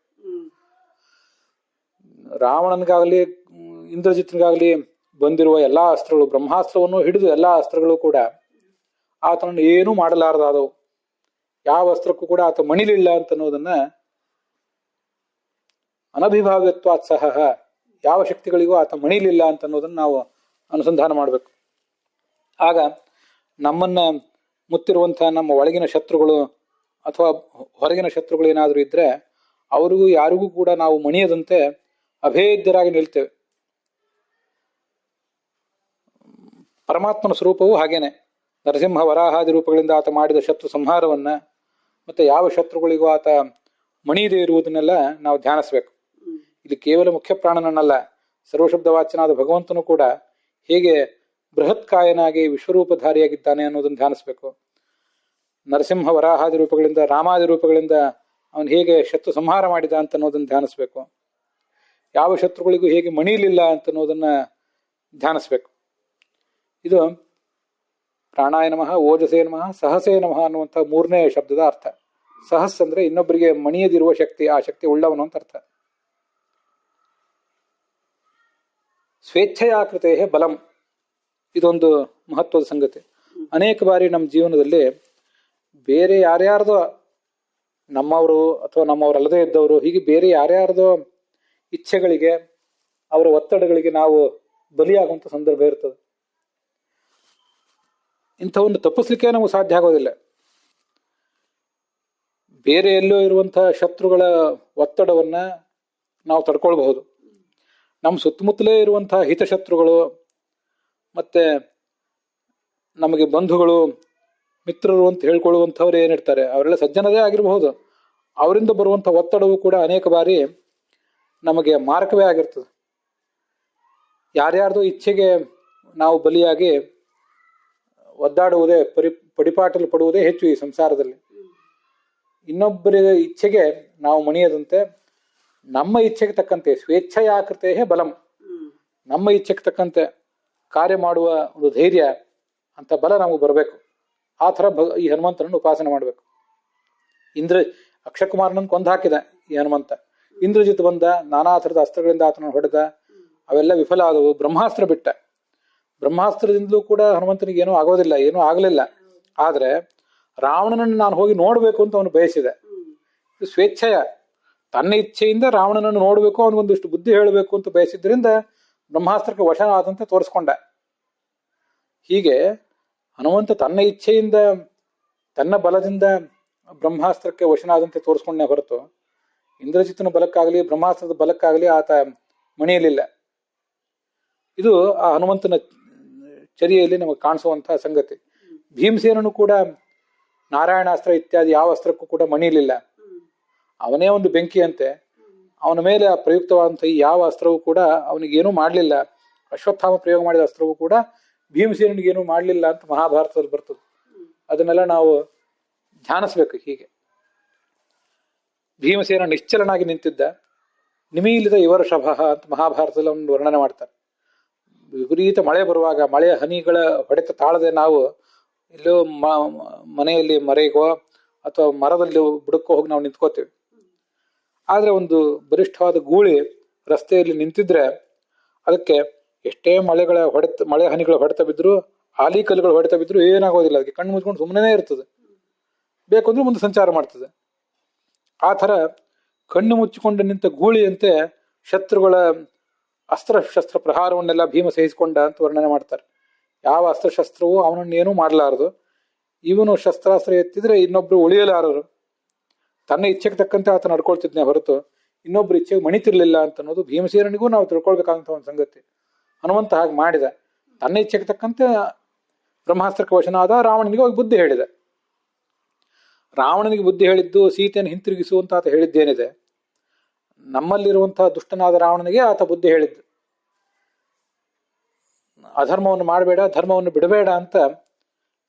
S1: ರಾವಣನಿಗಾಗಲಿ ಇಂದ್ರಜಿತ್ನಿಗಾಗಲಿ ಬಂದಿರುವ ಎಲ್ಲಾ ಅಸ್ತ್ರಗಳು, ಬ್ರಹ್ಮಾಸ್ತ್ರವನ್ನು ಹಿಡಿದು ಎಲ್ಲಾ ಅಸ್ತ್ರಗಳು ಕೂಡ ಆತನನ್ನು ಏನೂ ಮಾಡಲಾರದಾದವು. ಯಾವ ಅಸ್ತ್ರಕ್ಕೂ ಕೂಡ ಆತ ಮಣಿಲಿಲ್ಲ ಅಂತ ಅನ್ನೋದನ್ನ, ಅನಭಿಭಾವ್ಯತ್ವಾತ್ ಸಹ ಯಾವ ಶಕ್ತಿಗಳಿಗೂ ಆತ ಮಣಿಲಿಲ್ಲ ಅಂತ ಅನ್ನೋದನ್ನ ನಾವು ಅನುಸಂಧಾನ ಮಾಡಬೇಕು. ಆಗ ನಮ್ಮನ್ನ ಮುತ್ತಿರುವಂತಹ ನಮ್ಮ ಒಳಗಿನ ಶತ್ರುಗಳು ಅಥವಾ ಹೊರಗಿನ ಶತ್ರುಗಳು ಏನಾದರೂ ಇದ್ರೆ ಅವರಿಗೂ ಯಾರಿಗೂ ಕೂಡ ನಾವು ಮಣಿಯದಂತೆ ಅಭೇದ್ಯರಾಗಿ ನಿಲ್ತೇವೆ. ಪರಮಾತ್ಮನ ಸ್ವರೂಪವೂ ಹಾಗೇನೆ. ನರಸಿಂಹ ವರಾಹಾದಿ ರೂಪಗಳಿಂದ ಆತ ಮಾಡಿದ ಶತ್ರು ಸಂಹಾರವನ್ನ, ಮತ್ತೆ ಯಾವ ಶತ್ರುಗಳಿಗೂ ಆತ ಮಣಿಯದೇ ಇರುವುದನ್ನೆಲ್ಲ ನಾವು ಧ್ಯಾನಿಸ್ಬೇಕು. ಇಲ್ಲಿ ಕೇವಲ ಮುಖ್ಯ ಪ್ರಾಣನನ್ನಲ್ಲ, ಸರ್ವಶಬ್ದ ವಾಚ್ಯನಾದ ಭಗವಂತನು ಕೂಡ ಹೇಗೆ ಬೃಹತ್ ಕಾಯನಾಗಿ ವಿಶ್ವರೂಪಧಾರಿಯಾಗಿದ್ದಾನೆ ಅನ್ನೋದನ್ನು ಧ್ಯಾನಿಸ್ಬೇಕು. ನರಸಿಂಹ ವರಾಹಾದಿ ರೂಪಗಳಿಂದ, ರಾಮಾದಿ ರೂಪಗಳಿಂದ ಅವನು ಹೇಗೆ ಶತ್ರು ಸಂಹಾರ ಮಾಡಿದ ಅಂತ ಅನ್ನೋದನ್ನು ಧ್ಯಾನಿಸ್ಬೇಕು. ಯಾವ ಶತ್ರುಗಳಿಗೂ ಹೇಗೆ ಮಣಿಯಲಿಲ್ಲ ಅಂತ ಅನ್ನೋದನ್ನ ಧ್ಯಾನಿಸ್ಬೇಕು. ಇದು ಪ್ರಾಣಾಯ ನಮಃ, ಓಜಸೇ ನಮಃ, ಸಹಸೇ ನಮಃ ಅನ್ನುವಂಥ ಮೂರನೇ ಶಬ್ದದ ಅರ್ಥ. ಸಹಸ್ ಅಂದ್ರೆ ಇನ್ನೊಬ್ಬರಿಗೆ ಮಣಿಯದಿರುವ ಶಕ್ತಿ, ಆ ಶಕ್ತಿ ಉಳ್ಳವನು ಅಂತ ಅರ್ಥ. ಸ್ವೇಚ್ಛೆಯಾಕೃತೆ ಬಲಂ, ಇದೊಂದು ಮಹತ್ವದ ಸಂಗತಿ. ಅನೇಕ ಬಾರಿ ನಮ್ಮ ಜೀವನದಲ್ಲಿ ಬೇರೆ ಯಾರ್ಯಾರ್ದೋ, ನಮ್ಮವರು ಅಥವಾ ನಮ್ಮವರಲ್ಲದೇ ಇದ್ದವರು, ಹೀಗೆ ಬೇರೆ ಯಾರ್ಯಾರ್ದೋ ಇಚ್ಛೆಗಳಿಗೆ, ಅವರ ಒತ್ತಡಗಳಿಗೆ ನಾವು ಬಲಿಯಾಗುವಂಥ ಸಂದರ್ಭ ಇರ್ತದೆ. ಇಂಥವನ್ನು ತಪ್ಪಿಸ್ಲಿಕ್ಕೆ ನಮಗೆ ಸಾಧ್ಯ ಆಗೋದಿಲ್ಲ. ಬೇರೆ ಎಲ್ಲೋ ಇರುವಂತಹ ಶತ್ರುಗಳ ಒತ್ತಡವನ್ನ ನಾವು ತಡ್ಕೊಳ್ಬಹುದು. ನಮ್ಮ ಸುತ್ತಮುತ್ತಲೇ ಇರುವಂತಹ ಹಿತಶತ್ರುಗಳು ಮತ್ತೆ ನಮಗೆ ಬಂಧುಗಳು, ಮಿತ್ರರು ಅಂತ ಹೇಳ್ಕೊಳ್ಳುವಂಥವ್ರು ಏನಿರ್ತಾರೆ ಅವರೆಲ್ಲ ಸಜ್ಜನರೇ ಆಗಿರಬಹುದು. ಅವರಿಂದ ಬರುವಂಥ ಒತ್ತಡವು ಕೂಡ ಅನೇಕ ಬಾರಿ ನಮಗೆ ಮಾರಕವೇ ಆಗಿರ್ತದೆ. ಯಾರ್ಯಾರ್ದೋ ಇಚ್ಛೆಗೆ ನಾವು ಬಲಿಯಾಗಿ ಒದ್ದಾಡುವುದೇ, ಪಡಿಪಾಟಲು ಪಡುವುದೇ ಹೆಚ್ಚು ಈ ಸಂಸಾರದಲ್ಲಿ. ಇನ್ನೊಬ್ಬರ ಇಚ್ಛೆಗೆ ನಾವು ಮಣಿಯದಂತೆ ನಮ್ಮ ಇಚ್ಛೆಗೆ ತಕ್ಕಂತೆ ಸ್ವೇಚ್ಛೆಯಾಕೃತೆ ಬಲಂ, ನಮ್ಮ ಇಚ್ಛೆಗೆ ತಕ್ಕಂತೆ ಕಾರ್ಯ ಮಾಡುವ ಒಂದು ಧೈರ್ಯ ಅಂತ ಬಲ ನಮಗೆ ಬರಬೇಕು. ಆ ಥರ ಈ ಹನುಮಂತನನ್ನು ಉಪಾಸನೆ ಮಾಡಬೇಕು. ಅಕ್ಷಕುಮಾರನನ್ನು ಕೊಂದು ಹಾಕಿದ ಈ ಹನುಮಂತ. ಇಂದ್ರಜಿತ್ ಬಂದ, ನಾನಾ ಥರದ ಅಸ್ತ್ರಗಳಿಂದ ಆತನ ಹೊಡೆದ, ಅವೆಲ್ಲ ವಿಫಲ ಆದವು. ಬ್ರಹ್ಮಾಸ್ತ್ರ ಬಿಟ್ಟ. ಬ್ರಹ್ಮಾಸ್ತ್ರದಿಂದಲೂ ಕೂಡ ಹನುಮಂತನಿಗೆ ಏನೂ ಆಗೋದಿಲ್ಲ, ಏನೂ ಆಗಲಿಲ್ಲ. ಆದ್ರೆ ರಾವಣನನ್ನು ನಾನು ಹೋಗಿ ನೋಡ್ಬೇಕು ಅಂತ ಅವನು ಬಯಸಿದೆ. ಇದು ಸ್ವೇಚ್ಛೆಯ. ತನ್ನ ಇಚ್ಛೆಯಿಂದ ರಾವಣನನ್ನು ನೋಡಬೇಕು, ಅವನಿಗೊಂದಿಷ್ಟು ಬುದ್ಧಿ ಹೇಳಬೇಕು ಅಂತ ಬಯಸಿದ್ರಿಂದ ಬ್ರಹ್ಮಾಸ್ತ್ರಕ್ಕೆ ವಶನ ಆದಂತೆ ತೋರಿಸ್ಕೊಂಡ. ಹೀಗೆ ಹನುಮಂತ ತನ್ನ ಇಚ್ಛೆಯಿಂದ ತನ್ನ ಬಲದಿಂದ ಬ್ರಹ್ಮಾಸ್ತ್ರಕ್ಕೆ ವಶನಾದಂತೆ ತೋರಿಸ್ಕೊಂಡೇ ಹೊರತು ಇಂದ್ರಜಿತ್ತನ ಬಲಕ್ಕಾಗಲಿ ಬ್ರಹ್ಮಾಸ್ತ್ರದ ಬಲಕ್ಕಾಗಲಿ ಆತ ಮಣಿಯಲಿಲ್ಲ. ಇದು ಆ ಹನುಮಂತನ ಚರ್ಯೆಯಲ್ಲಿ ನಮಗೆ ಕಾಣಿಸುವಂತಹ ಸಂಗತಿ. ಭೀಮಸೇನನು ಕೂಡ ನಾರಾಯಣಾಸ್ತ್ರ ಇತ್ಯಾದಿ ಯಾವ ಅಸ್ತ್ರಕ್ಕೂ ಕೂಡ ಮಣಿಯಲಿಲ್ಲ. ಅವನೇ ಒಂದು ಬೆಂಕಿಯಂತೆ ಅವನ ಮೇಲೆ ಪ್ರಯುಕ್ತವಾದಂತಹ ಯಾವ ಅಸ್ತ್ರವೂ ಕೂಡ ಅವನಿಗೇನೂ ಮಾಡಲಿಲ್ಲ. ಅಶ್ವತ್ಥಾಮ ಪ್ರಯೋಗ ಮಾಡಿದ ಅಸ್ತ್ರವೂ ಕೂಡ ಭೀಮಸೇನಿಗೇನೂ ಮಾಡಲಿಲ್ಲ ಅಂತ ಮಹಾಭಾರತದಲ್ಲಿ ಬರ್ತದೆ. ಅದನ್ನೆಲ್ಲ ನಾವು ಧ್ಯಾನಿಸ್ಬೇಕು. ಹೀಗೆ ಭೀಮಸೇನ ನಿಶ್ಚಲನಾಗಿ ನಿಂತಿದ್ದ. ನಿಮೀಲಿತ ಇವರ್ಷಭ ಅಂತ ಮಹಾಭಾರತದಲ್ಲಿ ಒಂದು ವರ್ಣನೆ ಮಾಡ್ತಾರೆ. ವಿಪರೀತ ಮಳೆ ಬರುವಾಗ ಮಳೆಯ ಹನಿಗಳ ಹೊಡೆತ ತಾಳದೆ ನಾವು ಎಲ್ಲೋ ಮನೆಯಲ್ಲಿ ಮರೆಗೋ ಅಥವಾ ಮರದಲ್ಲಿ ಬುಡಕ್ಕೋ ಹೋಗಿ ನಾವು ನಿಂತ್ಕೋತೀವಿ. ಆದ್ರೆ ಒಂದು ಬಲಿಷ್ಠವಾದ ಗೂಳಿ ರಸ್ತೆಯಲ್ಲಿ ನಿಂತಿದ್ರೆ ಅದಕ್ಕೆ ಎಷ್ಟೇ ಮಳೆ ಹನಿಗಳ ಹೊಡೆತ ಬಿದ್ರು, ಆಲಿ ಕಲ್ಲುಗಳು ಹೊಡೆತ ಬಿದ್ರು ಏನಾಗೋದಿಲ್ಲ. ಅದಕ್ಕೆ ಕಣ್ಣು ಮುಚ್ಕೊಂಡು ಸುಮ್ಮನೆ ಇರ್ತದೆ. ಬೇಕು ಅಂದ್ರೆ ಮುಂದೆ ಸಂಚಾರ ಮಾಡ್ತದೆ. ಆ ಥರ ಕಣ್ಣು ಮುಚ್ಚಿಕೊಂಡು ನಿಂತ ಗೂಳಿಯಂತೆ ಶತ್ರುಗಳ ಅಸ್ತ್ರಶಸ್ತ್ರ ಪ್ರಹಾರವನ್ನೆಲ್ಲ ಭೀಮ ಸಹಿಸಿಕೊಂಡ ಅಂತ ವರ್ಣನೆ ಮಾಡ್ತಾರೆ. ಯಾವ ಅಸ್ತ್ರಶಸ್ತ್ರವೂ ಅವನನ್ನೇನೂ ಮಾಡಲಾರದು. ಇವನು ಶಸ್ತ್ರಾಸ್ತ್ರ ಎತ್ತಿದ್ರೆ ಇನ್ನೊಬ್ರು ಉಳಿಯಲಾರರು. ತನ್ನ ಇಚ್ಛೆಗೆ ತಕ್ಕಂತೆ ಆತ ನಡ್ಕೊಳ್ತಿದ್ನೆ ಹೊರತು ಇನ್ನೊಬ್ರು ಇಚ್ಛೆಗೆ ಮಣಿತಿರ್ಲಿಲ್ಲ ಅಂತ ಅನ್ನೋದು ಭೀಮಸೇನಿಗೂ ನಾವು ತಿಳ್ಕೊಳ್ಬೇಕಾದಂಥ ಒಂದು ಸಂಗತಿ. ಹನುಮಂತ ಹಾಗೆ ಮಾಡಿದ. ತನ್ನ ಇಚ್ಛೆಗೆ ತಕ್ಕಂತೆ ಬ್ರಹ್ಮಾಸ್ತ್ರಕ್ಕೆ ವಶನಾದ. ರಾವಣನಿಗೆ ಹೋಗಿ ಬುದ್ಧಿ ಹೇಳಿದ. ರಾವಣನಿಗೆ ಬುದ್ಧಿ ಹೇಳಿದ್ದು ಸೀತೆಯನ್ನು ಹಿಂತಿರುಗಿಸು ಅಂತ ಆತ ಹೇಳಿದ್ದೇನಿದೆ, ನಮ್ಮಲ್ಲಿರುವಂತಹ ದುಷ್ಟನಾದ ರಾವಣನಿಗೆ ಆತ ಬುದ್ಧಿ ಹೇಳಿದ್ದು. ಅಧರ್ಮವನ್ನು ಮಾಡಬೇಡ, ಧರ್ಮವನ್ನು ಬಿಡಬೇಡ ಅಂತ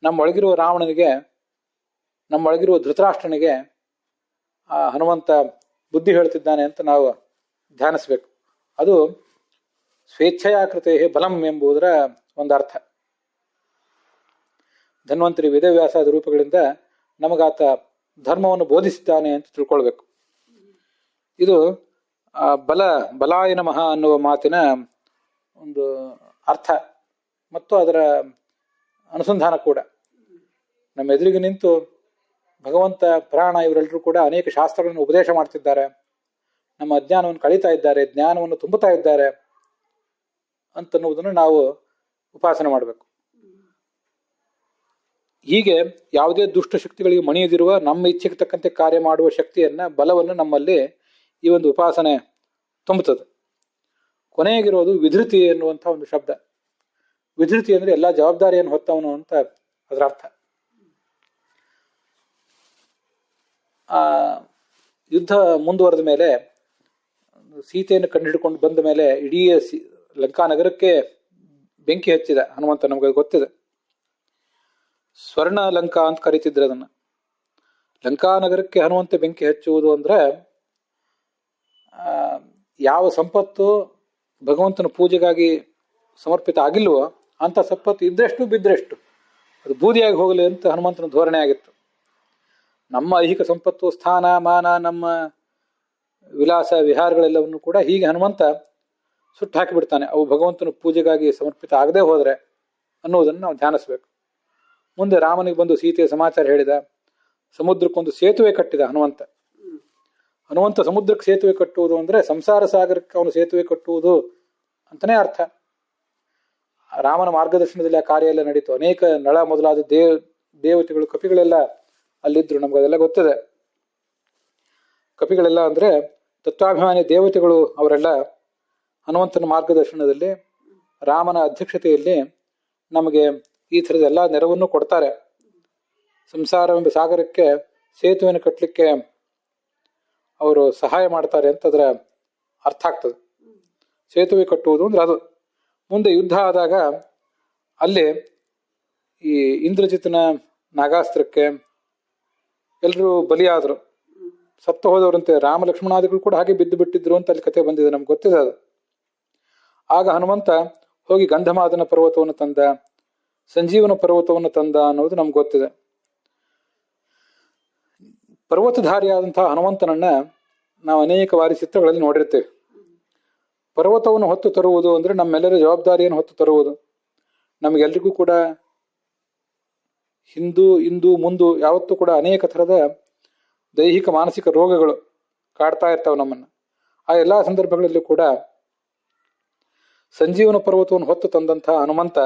S1: ನಮ್ಮೊಳಗಿರುವ ರಾವಣನಿಗೆ, ನಮ್ಮೊಳಗಿರುವ ಧೃತರಾಷ್ಟ್ರನಿಗೆ ಆ ಹನುಮಂತ ಬುದ್ಧಿ ಹೇಳ್ತಿದ್ದಾನೆ ಅಂತ ನಾವು ಧ್ಯಾನಿಸ್ಬೇಕು. ಅದು ಸ್ವೇಚ್ಛಯಾಕೃತೆ ಬಲಂ ಎಂಬುದರ ಒಂದರ್ಥ. ಧನ್ವಂತರಿ ವೇದವ್ಯಾಸಾದ ರೂಪಗಳಿಂದ ನಮಗಾತ ಧರ್ಮವನ್ನು ಬೋಧಿಸಿದ್ದಾನೆ ಅಂತ ತಿಳ್ಕೊಳ್ಬೇಕು. ಇದು ಬಲಾಯ ನಮಃ ಅನ್ನುವ ಮಾತಿನ ಒಂದು ಅರ್ಥ ಮತ್ತು ಅದರ ಅನುಸಂಧಾನ ಕೂಡ. ನಮ್ಮ ಎದುರಿಗೆ ನಿಂತು ಭಗವಂತ, ಪುರಾಣ ಇವರೆಲ್ಲರೂ ಕೂಡ ಅನೇಕ ಶಾಸ್ತ್ರಗಳನ್ನು ಉಪದೇಶ ಮಾಡ್ತಿದ್ದಾರೆ, ನಮ್ಮ ಅಜ್ಞಾನವನ್ನು ಕಳೀತಾ ಇದ್ದಾರೆ, ಜ್ಞಾನವನ್ನು ತುಂಬುತ್ತಾ ಇದ್ದಾರೆ ಅಂತನ್ನುವುದನ್ನು ನಾವು ಉಪಾಸನೆ ಮಾಡಬೇಕು. ಹೀಗೆ ಯಾವುದೇ ದುಷ್ಟ ಶಕ್ತಿಗಳಿಗೆ ಮಣಿಯದಿರುವ ನಮ್ಮ ಇಚ್ಛೆಗೆ ತಕ್ಕಂತೆ ಕಾರ್ಯ ಮಾಡುವ ಶಕ್ತಿಯನ್ನ, ಬಲವನ್ನು ನಮ್ಮಲ್ಲಿ ಈ ಒಂದು ಉಪಾಸನೆ ತುಂಬುತ್ತದೆ. ಕೊನೆಗಿರೋದು ವಿಧೃತಿ ಎನ್ನುವಂಥ ಒಂದು ಶಬ್ದ. ವಿಧೃತಿ ಅಂದ್ರೆ ಎಲ್ಲ ಜವಾಬ್ದಾರಿಯನ್ನು ಹೊತ್ತವನು ಅಂತ ಅದರ ಅರ್ಥ. ಆ ಯುದ್ಧ ಮುಂದುವರೆದ ಮೇಲೆ, ಸೀತೆಯನ್ನು ಕಂಡುಹಿಡ್ಕೊಂಡು ಬಂದ ಮೇಲೆ ಇಡೀ ಲಂಕಾ ನಗರಕ್ಕೆ ಬೆಂಕಿ ಹಚ್ಚಿದ ಹನುಮಂತ. ನಮಗೆ ಗೊತ್ತಿದೆ, ಸ್ವರ್ಣ ಲಂಕಾ ಅಂತ ಕರೀತಿದ್ರು ಅದನ್ನ. ಲಂಕಾ ನಗರಕ್ಕೆ ಹನುಮಂತ ಬೆಂಕಿ ಹಚ್ಚುವುದು ಅಂದ್ರೆ ಯಾವ ಸಂಪತ್ತು ಭಗವಂತನ ಪೂಜೆಗಾಗಿ ಸಮರ್ಪಿತ ಆಗಿಲ್ವೋ ಅಂತ ಸಂಪತ್ತು ಇದ್ದಷ್ಟು ಬಿದ್ದರೆಷ್ಟು ಅದು ಬೂದಿಯಾಗಿ ಹೋಗಲಿ ಅಂತ ಹನುಮಂತನ ಧೋರಣೆ ಆಗಿತ್ತು. ನಮ್ಮ ಐಹಿಕ ಸಂಪತ್ತು, ಸ್ಥಾನ ಮಾನ, ನಮ್ಮ ವಿಲಾಸ ವಿಹಾರಗಳೆಲ್ಲವನ್ನು ಕೂಡ ಹೀಗೆ ಹನುಮಂತ ಸುಟ್ಟು ಹಾಕಿಬಿಡ್ತಾನೆ, ಅವು ಭಗವಂತನ ಪೂಜೆಗಾಗಿ ಸಮರ್ಪಿತ ಆಗದೆ ಹೋದ್ರೆ ಅನ್ನುವುದನ್ನು ನಾವು ಧ್ಯಾನಿಸ್ಬೇಕು. ಮುಂದೆ ರಾಮನಿಗೆ ಬಂದು ಸೀತೆಯ ಸಮಾಚಾರ ಹೇಳಿದ. ಸಮುದ್ರಕ್ಕೊಂದು ಸೇತುವೆ ಕಟ್ಟಿದ ಹನುಮಂತ. ಹನುಮಂತ ಸಮುದ್ರಕ್ಕೆ ಸೇತುವೆ ಕಟ್ಟುವುದು ಅಂದ್ರೆ ಸಂಸಾರ ಸಾಗರಕ್ಕೆ ಅವನು ಸೇತುವೆ ಕಟ್ಟುವುದು ಅಂತಾನೆ ಅರ್ಥ. ರಾಮನ ಮಾರ್ಗದರ್ಶನದಲ್ಲಿ ಆ ಕಾರ್ಯ ಎಲ್ಲ ನಡೀತು. ಅನೇಕ ನಳ ಮೊದಲಾದ ದೇವತೆಗಳು, ಕಪಿಗಳೆಲ್ಲ ಅಲ್ಲಿದ್ರು. ನಮ್ಗೆ ಅದೆಲ್ಲ ಗೊತ್ತಿದೆ. ಕಪಿಗಳೆಲ್ಲ ಅಂದ್ರೆ ತತ್ವಾಭಿಮಾನಿ ದೇವತೆಗಳು. ಅವರೆಲ್ಲ ಹನುಮಂತನ ಮಾರ್ಗದರ್ಶನದಲ್ಲಿ, ರಾಮನ ಅಧ್ಯಕ್ಷತೆಯಲ್ಲಿ ನಮಗೆ ಈ ಥರದ ಎಲ್ಲ ನೆರವನ್ನು ಕೊಡ್ತಾರೆ. ಸಂಸಾರವೆಂಬ ಸಾಗರಕ್ಕೆ ಸೇತುವೆಯನ್ನು ಕಟ್ಟಲಿಕ್ಕೆ ಅವರು ಸಹಾಯ ಮಾಡ್ತಾರೆ ಅಂತ ಅದರ ಅರ್ಥ ಆಗ್ತದೆ. ಸೇತುವೆ ಕಟ್ಟುವುದು ಅಂದ್ರೆ ಅದು. ಮುಂದೆ ಯುದ್ಧ ಆದಾಗ ಅಲ್ಲಿ ಈ ಇಂದ್ರಜಿತನ ನಾಗಾಸ್ತ್ರಕ್ಕೆ ಎಲ್ಲರೂ ಬಲಿಯಾದರು, ಸತ್ತು ಹೋದವರಂತೆ. ರಾಮ ಲಕ್ಷ್ಮಣಾದಿಗಳು ಕೂಡ ಹಾಗೆ ಬಿದ್ದು ಬಿಟ್ಟಿದ್ರು ಅಂತ ಅಲ್ಲಿ ಕಥೆ ಬಂದಿದೆ, ನಮ್ಗೆ ಗೊತ್ತಿದೆ ಅದು. ಆಗ ಹನುಮಂತ ಹೋಗಿ ಗಂಧಮಾದನ ಪರ್ವತವನ್ನು ತಂದ, ಸಂಜೀವನ ಪರ್ವತವನ್ನು ತಂದ ಅನ್ನೋದು ನಮ್ಗೆ ಗೊತ್ತಿದೆ. ಪರ್ವತಧಾರಿಯಾದಂತಹ ಹನುಮಂತನನ್ನ ನಾವು ಅನೇಕ ಬಾರಿ ಚಿತ್ರಗಳಲ್ಲಿ ನೋಡಿರ್ತೇವೆ. ಪರ್ವತವನ್ನು ಹೊತ್ತು ತರುವುದು ಅಂದ್ರೆ ನಮ್ಮೆಲ್ಲರ ಜವಾಬ್ದಾರಿಯನ್ನು ಹೊತ್ತು ತರುವುದು. ನಮಗೆಲ್ರಿಗೂ ಕೂಡ ಇಂದು ಮುಂದು ಯಾವತ್ತೂ ಕೂಡ ಅನೇಕ ಥರದ ದೈಹಿಕ ಮಾನಸಿಕ ರೋಗಗಳು ಕಾಡ್ತಾ ಇರ್ತಾವೆ ನಮ್ಮನ್ನು. ಆ ಎಲ್ಲ ಸಂದರ್ಭಗಳಲ್ಲೂ ಕೂಡ ಸಂಜೀವನ ಪರ್ವತವನ್ನು ಹೊತ್ತು ತಂದಂತಹ ಹನುಮಂತ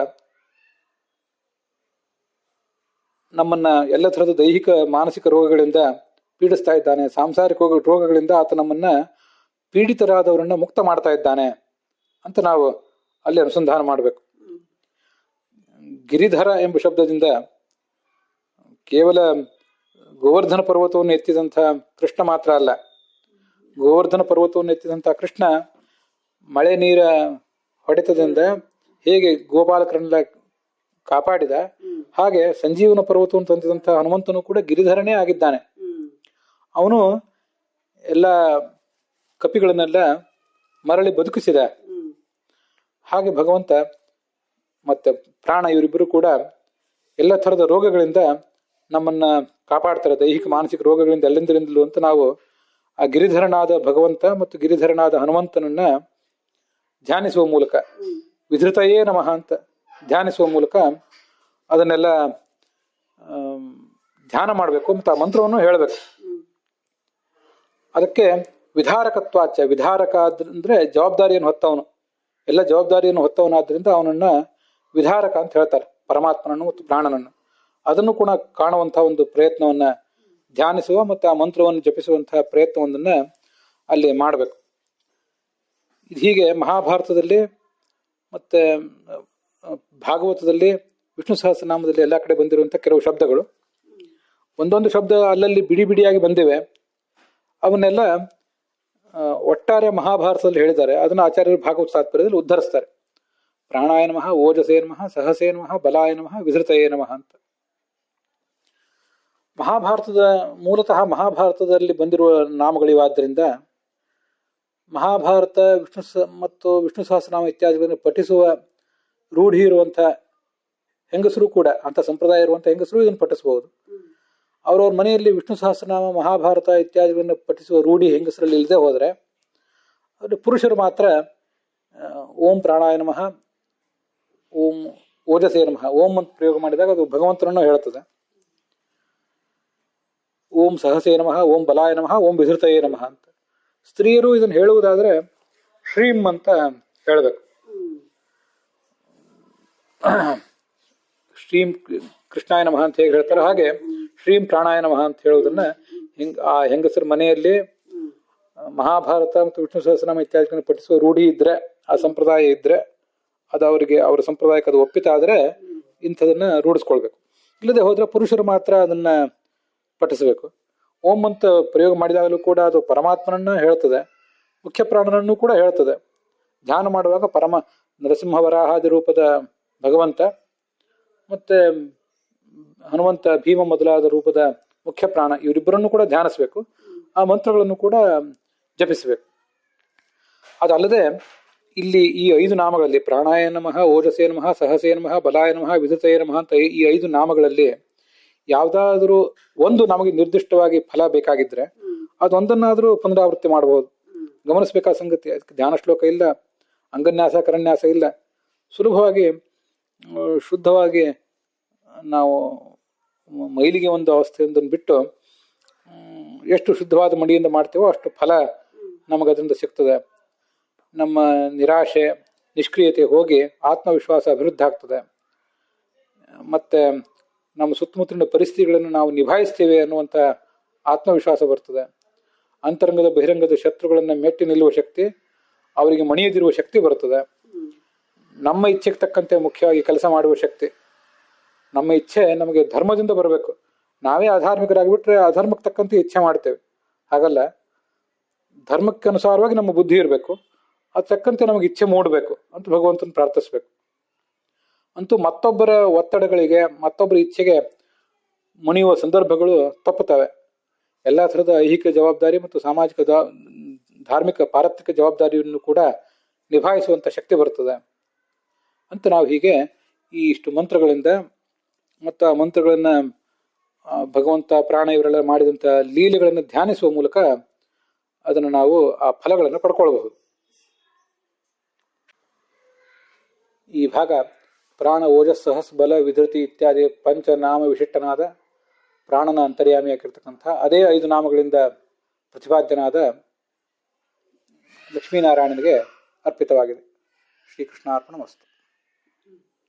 S1: ನಮ್ಮನ್ನ ಎಲ್ಲ ಥರದ ದೈಹಿಕ ಮಾನಸಿಕ ರೋಗಗಳಿಂದ ಪೀಡಿಸ್ತಾ ಇದ್ದಾನೆ. ಸಾಂಸಾರಿಕ ರೋಗಗಳಿಂದ ಆತ ನಮ್ಮನ್ನ ಪೀಡಿತರಾದವರನ್ನ ಮುಕ್ತ ಮಾಡ್ತಾ ಇದ್ದಾನೆ ಅಂತ ನಾವು ಅಲ್ಲಿ ಅನುಸಂಧಾನ ಮಾಡಬೇಕು. ಗಿರಿಧರ ಎಂಬ ಶಬ್ದದಿಂದ ಕೇವಲ ಗೋವರ್ಧನ ಪರ್ವತವನ್ನು ಎತ್ತಿದಂಥ ಕೃಷ್ಣ ಮಾತ್ರ ಅಲ್ಲ. ಗೋವರ್ಧನ ಪರ್ವತವನ್ನು ಎತ್ತಿದಂಥ ಕೃಷ್ಣ ಮಳೆ ನೀರ ಹೊಡೆತದಿಂದ ಹೇಗೆ ಗೋಪಾಲಕರನ್ನೆಲ್ಲ ಕಾಪಾಡಿದ, ಹಾಗೆ ಸಂಜೀವನ ಪರ್ವತವನ್ನು ತಂದಿದಂಥ ಹನುಮಂತನು ಕೂಡ ಗಿರಿಧರನೇ ಆಗಿದ್ದಾನೆ. ಅವನು ಎಲ್ಲ ಕಪಿಗಳನ್ನೆಲ್ಲ ಮರಳಿ ಬದುಕಿಸಿದ. ಹಾಗೆ ಭಗವಂತ ಮತ್ತೆ ಪ್ರಾಣ ಇವರಿಬ್ಬರು ಕೂಡ ಎಲ್ಲ ಥರದ ರೋಗಗಳಿಂದ ನಮ್ಮನ್ನ ಕಾಪಾಡ್ತಾರೆ, ದೈಹಿಕ ಮಾನಸಿಕ ರೋಗಗಳಿಂದ ಎಲ್ಲೆಂದರಿಂದಲೂ ಅಂತ ನಾವು ಆ ಗಿರಿಧರನಾದ ಭಗವಂತ ಮತ್ತು ಗಿರಿಧರನಾದ ಹನುಮಂತನನ್ನ ಧ್ಯಾನಿಸುವ ಮೂಲಕ, ವಿಧೃತಯೇ ನಮಃ ಅಂತ ಧ್ಯಾನಿಸುವ ಮೂಲಕ ಅದನ್ನೆಲ್ಲ ಧ್ಯಾನ ಮಾಡಬೇಕು ಮತ್ತು ಆ ಮಂತ್ರವನ್ನು ಹೇಳಬೇಕು. ಅದಕ್ಕೆ ವಿಧಾರಕತ್ವಾಚ, ವಿಧಾರಕ ಅಂದ್ರೆ ಜವಾಬ್ದಾರಿಯನ್ನು ಹೊತ್ತವನು, ಎಲ್ಲ ಜವಾಬ್ದಾರಿಯನ್ನು ಹೊತ್ತವನಾದ್ರಿಂದ ಅವನನ್ನ ವಿಧಾರಕ ಅಂತ ಹೇಳ್ತಾರೆ, ಪರಮಾತ್ಮನನ್ನು ಮತ್ತು ಪ್ರಾಣನನ್ನು. ಅದನ್ನು ಕೂಡ ಕಾಣುವಂತಹ ಒಂದು ಪ್ರಯತ್ನವನ್ನ ಧ್ಯಾನಿಸುವ ಮತ್ತು ಆ ಮಂತ್ರವನ್ನು ಜಪಿಸುವಂತಹ ಪ್ರಯತ್ನವನ್ನ ಅಲ್ಲಿ ಮಾಡಬೇಕು. ಹೀಗೆ ಮಹಾಭಾರತದಲ್ಲಿ ಮತ್ತೆ ಭಾಗವತದಲ್ಲಿ ವಿಷ್ಣು ಸಹಸ್ರನಾಮದಲ್ಲಿ ಎಲ್ಲ ಕಡೆ ಬಂದಿರುವಂತಹ ಕೆಲವು ಶಬ್ದಗಳು, ಒಂದೊಂದು ಶಬ್ದ ಅಲ್ಲಲ್ಲಿ ಬಿಡಿ ಬಿಡಿಯಾಗಿ ಬಂದಿವೆ. ಅವನ್ನೆಲ್ಲ ಒಟ್ಟಾರೆ ಮಹಾಭಾರತದಲ್ಲಿ ಹೇಳಿದ್ದಾರೆ. ಅದನ್ನು ಆಚಾರ್ಯರು ಭಾಗವತ ತಾತ್ಪರ್ಯದಲ್ಲಿ ಉದ್ಧರಿಸ್ತಾರೆ. ಪ್ರಾಣಾಯ ನಮಃ, ಓಜಸೇ ನಮಃ, ಸಹಸೇ ನಮಃ, ಬಲಾಯ ನಮಃ, ವಿಧೃತಯೇ ನಮಃ ಅಂತ. ಮೂಲತಃ ಮಹಾಭಾರತದಲ್ಲಿ ಬಂದಿರುವ ನಾಮಗಳಿವಾದ್ದರಿಂದ ಮಹಾಭಾರತ ಮತ್ತು ವಿಷ್ಣು ಸಹಸ್ರನಾಮ ಇತ್ಯಾದಿಗಳನ್ನು ಪಠಿಸುವ ರೂಢಿ ಇರುವಂಥ ಹೆಂಗಸರು ಕೂಡ, ಅಂತ ಸಂಪ್ರದಾಯ ಇರುವಂಥ ಹೆಂಗಸರು ಇದನ್ನು ಪಠಿಸಬಹುದು. ಅವ್ರವ್ರ ಮನೆಯಲ್ಲಿ ವಿಷ್ಣು ಸಹಸ್ರನಾಮ, ಮಹಾಭಾರತ ಇತ್ಯಾದಿಗಳನ್ನು ಪಠಿಸುವ ರೂಢಿ ಹೆಂಗಸರಲ್ಲಿ ಇಲ್ಲದೆ ಹೋದರೆ, ಅದು ಪುರುಷರು ಮಾತ್ರ ಓಂ ಪ್ರಾಣಾಯ ನಮಃ, ಓಂ ಓಜಸೇ ನಮಃ, ಓಂ ಅಂತ ಪ್ರಯೋಗ ಮಾಡಿದಾಗ ಅದು ಭಗವಂತನನ್ನು ಹೇಳ್ತದೆ. ಓಂ ಸಹಸೇ ನಮಃ, ಓಂ ಬಲಾಯ ನಮಃ, ಓಂ ವಿಧೃತಯೇ ನಮಃ ಅಂತ. ಸ್ತ್ರೀಯರು ಇದನ್ನು ಹೇಳುವುದಾದ್ರೆ ಶ್ರೀಂ ಅಂತ ಹೇಳಬೇಕು. ಶ್ರೀಂ ಕೃಷ್ಣಾಯ ನಮಃ ಅಂತ ಹೇಗೆ ಹೇಳ್ತಾರೆ, ಹಾಗೆ ಶ್ರೀಂ ಪ್ರಾಣಾಯ ನಮಃ ಅಂತ ಹೇಳುವುದನ್ನ ಆ ಹೆಂಗಸರ ಮನೆಯಲ್ಲಿ ಮಹಾಭಾರತ ಮತ್ತು ವಿಷ್ಣು ಸಹಸ್ರನಾಮ ಇತ್ಯಾದಿಗಳನ್ನು ಪಠಿಸುವ ರೂಢಿ ಇದ್ರೆ, ಆ ಸಂಪ್ರದಾಯ ಇದ್ರೆ, ಅದು ಅವರಿಗೆ ಅವರ ಸಂಪ್ರದಾಯಕ್ಕೆ ಅದು ಒಪ್ಪಿತಾದ್ರೆ ಇಂಥದನ್ನ ರೂಢಿಸ್ಕೊಳ್ಬೇಕು. ಇಲ್ಲದೆ ಹೋದ್ರೆ ಪುರುಷರು ಮಾತ್ರ ಅದನ್ನ ಪಠಿಸಬೇಕು. ಓಂ ಅಂತ ಪ್ರಯೋಗ ಮಾಡಿದಾಗಲೂ ಕೂಡ ಅದು ಪರಮಾತ್ಮನನ್ನ ಹೇಳ್ತದೆ, ಮುಖ್ಯ ಪ್ರಾಣನನ್ನು ಕೂಡ ಹೇಳ್ತದೆ. ಧ್ಯಾನ ಮಾಡುವಾಗ ನರಸಿಂಹ ವರಾಹಾದಿ ರೂಪದ ಭಗವಂತ ಮತ್ತೆ ಹನುಮಂತ ಭೀಮ ಮೊದಲಾದ ರೂಪದ ಮುಖ್ಯ ಪ್ರಾಣ ಇವರಿಬ್ಬರನ್ನು ಕೂಡ ಧ್ಯಾನಿಸ್ಬೇಕು, ಆ ಮಂತ್ರಗಳನ್ನು ಕೂಡ ಜಪಿಸಬೇಕು. ಅದಲ್ಲದೆ ಇಲ್ಲಿ ಈ 5 ನಾಮಗಳಲ್ಲಿ ಪ್ರಾಣಾಯ ನಮಃ, ಓಜಸೇ ನಮಃ, ಸಹಸೇ ನಮಃ, ಬಲಾಯ ನಮಃ, ವಿಧೃತಯೇ ನಮಃ ಅಂತ ಈ 5 ನಾಮಗಳಲ್ಲಿ ಯಾವುದಾದ್ರೂ ಒಂದು ನಮಗೆ ನಿರ್ದಿಷ್ಟವಾಗಿ ಫಲ ಬೇಕಾಗಿದ್ರೆ ಅದೊಂದನ್ನಾದ್ರೂ ಪುನರಾವೃತ್ತಿ ಮಾಡಬಹುದು. ಗಮನಿಸಬೇಕಾದ ಸಂಗತಿ, ಅದಕ್ಕೆ ಧ್ಯಾನ ಶ್ಲೋಕ ಇಲ್ಲ, ಅಂಗನ್ಯಾಸ ಕರನ್ಯಾಸ ಇಲ್ಲ. ಸುಲಭವಾಗಿ ಶುದ್ಧವಾಗಿ ನಾವು ಮೈಲಿಗೆ ಒಂದು ಅವಸ್ಥೆಯೊಂದನ್ನು ಬಿಟ್ಟು ಎಷ್ಟು ಶುದ್ಧವಾದ ಮಡಿಯಿಂದ ಮಾಡ್ತೇವೋ ಅಷ್ಟು ಫಲ ನಮಗದರಿಂದ ಸಿಗ್ತದೆ. ನಮ್ಮ ನಿರಾಶೆ ನಿಷ್ಕ್ರಿಯತೆ ಹೋಗಿ ಆತ್ಮವಿಶ್ವಾಸ ಅಭಿವೃದ್ಧಿ ಆಗ್ತದೆ. ಮತ್ತೆ ನಮ್ಮ ಸುತ್ತಮುತ್ತಲಿನ ಪರಿಸ್ಥಿತಿಗಳನ್ನು ನಾವು ನಿಭಾಯಿಸ್ತೇವೆ ಅನ್ನುವಂಥ ಆತ್ಮವಿಶ್ವಾಸ ಬರ್ತದೆ. ಅಂತರಂಗದ ಬಹಿರಂಗದ ಶತ್ರುಗಳನ್ನು ಮೆಟ್ಟಿ ನಿಲ್ಲುವ ಶಕ್ತಿ, ಅವರಿಗೆ ಮಣಿಯದಿರುವ ಶಕ್ತಿ ಬರ್ತದೆ. ನಮ್ಮ ಇಚ್ಛೆಗೆ ತಕ್ಕಂತೆ ಮುಖ್ಯವಾಗಿ ಕೆಲಸ ಮಾಡುವ ಶಕ್ತಿ. ನಮ್ಮ ಇಚ್ಛೆ ನಮಗೆ ಧರ್ಮದಿಂದ ಬರಬೇಕು. ನಾವೇ ಅಧಾರ್ಮಿಕರಾಗಿಬಿಟ್ರೆ ಅಧರ್ಮಕ್ಕೆ ತಕ್ಕಂತೆ ಇಚ್ಛೆ ಮಾಡ್ತೇವೆ. ಹಾಗಲ್ಲ, ಧರ್ಮಕ್ಕೆ ಅನುಸಾರವಾಗಿ ನಮ್ಮ ಬುದ್ಧಿ ಇರಬೇಕು, ಅದು ತಕ್ಕಂತೆ ನಮಗೆ ಇಚ್ಛೆ ಮೂಡಬೇಕು ಅಂತ ಭಗವಂತನ ಪ್ರಾರ್ಥಿಸ್ಬೇಕು. ಅಂತೂ ಮತ್ತೊಬ್ಬರ ಒತ್ತಡಗಳಿಗೆ, ಮತ್ತೊಬ್ಬರ ಇಚ್ಛೆಗೆ ಮುಣಿಯುವ ಸಂದರ್ಭಗಳು ತಪ್ಪುತ್ತವೆ. ಎಲ್ಲ ಥರದ ಐಹಿಕ ಜವಾಬ್ದಾರಿ ಮತ್ತು ಸಾಮಾಜಿಕ ಧಾರ್ಮಿಕ ಪಾರತ್ರಿಕ ಜವಾಬ್ದಾರಿಯನ್ನು ಕೂಡ ನಿಭಾಯಿಸುವಂಥ ಶಕ್ತಿ ಬರ್ತದೆ ಅಂತ ನಾವು ಹೀಗೆ ಈ ಇಷ್ಟು ಮಂತ್ರಗಳಿಂದ ಮತ್ತು ಆ ಮಂತ್ರಗಳನ್ನು ಭಗವಂತ ಪ್ರಾಣ ಇವರೆಲ್ಲ ಮಾಡಿದಂಥ ಲೀಲೆಗಳನ್ನು ಧ್ಯಾನಿಸುವ ಮೂಲಕ ಅದನ್ನು ನಾವು ಆ ಫಲಗಳನ್ನು ಪಡ್ಕೊಳ್ಬಹುದು. ಈ ಭಾಗ ಪ್ರಾಣ ಓಜಸ್ ಸಹಸ್ ಬಲ ವಿಧೃತಿ ಇತ್ಯಾದಿ ಪಂಚನಾಮ ವಿಶಿಷ್ಟನಾದ ಪ್ರಾಣನ ಅಂತರ್ಯಾಮಿಯಾಗಿರ್ತಕ್ಕಂಥ ಅದೇ 5 ನಾಮಗಳಿಂದ ಪ್ರತಿಪಾದ್ಯನಾದ ಲಕ್ಷ್ಮೀನಾರಾಯಣನಿಗೆ ಅರ್ಪಿತವಾಗಿದೆ. ಶ್ರೀಕೃಷ್ಣಾರ್ಪಣಮಸ್ತು.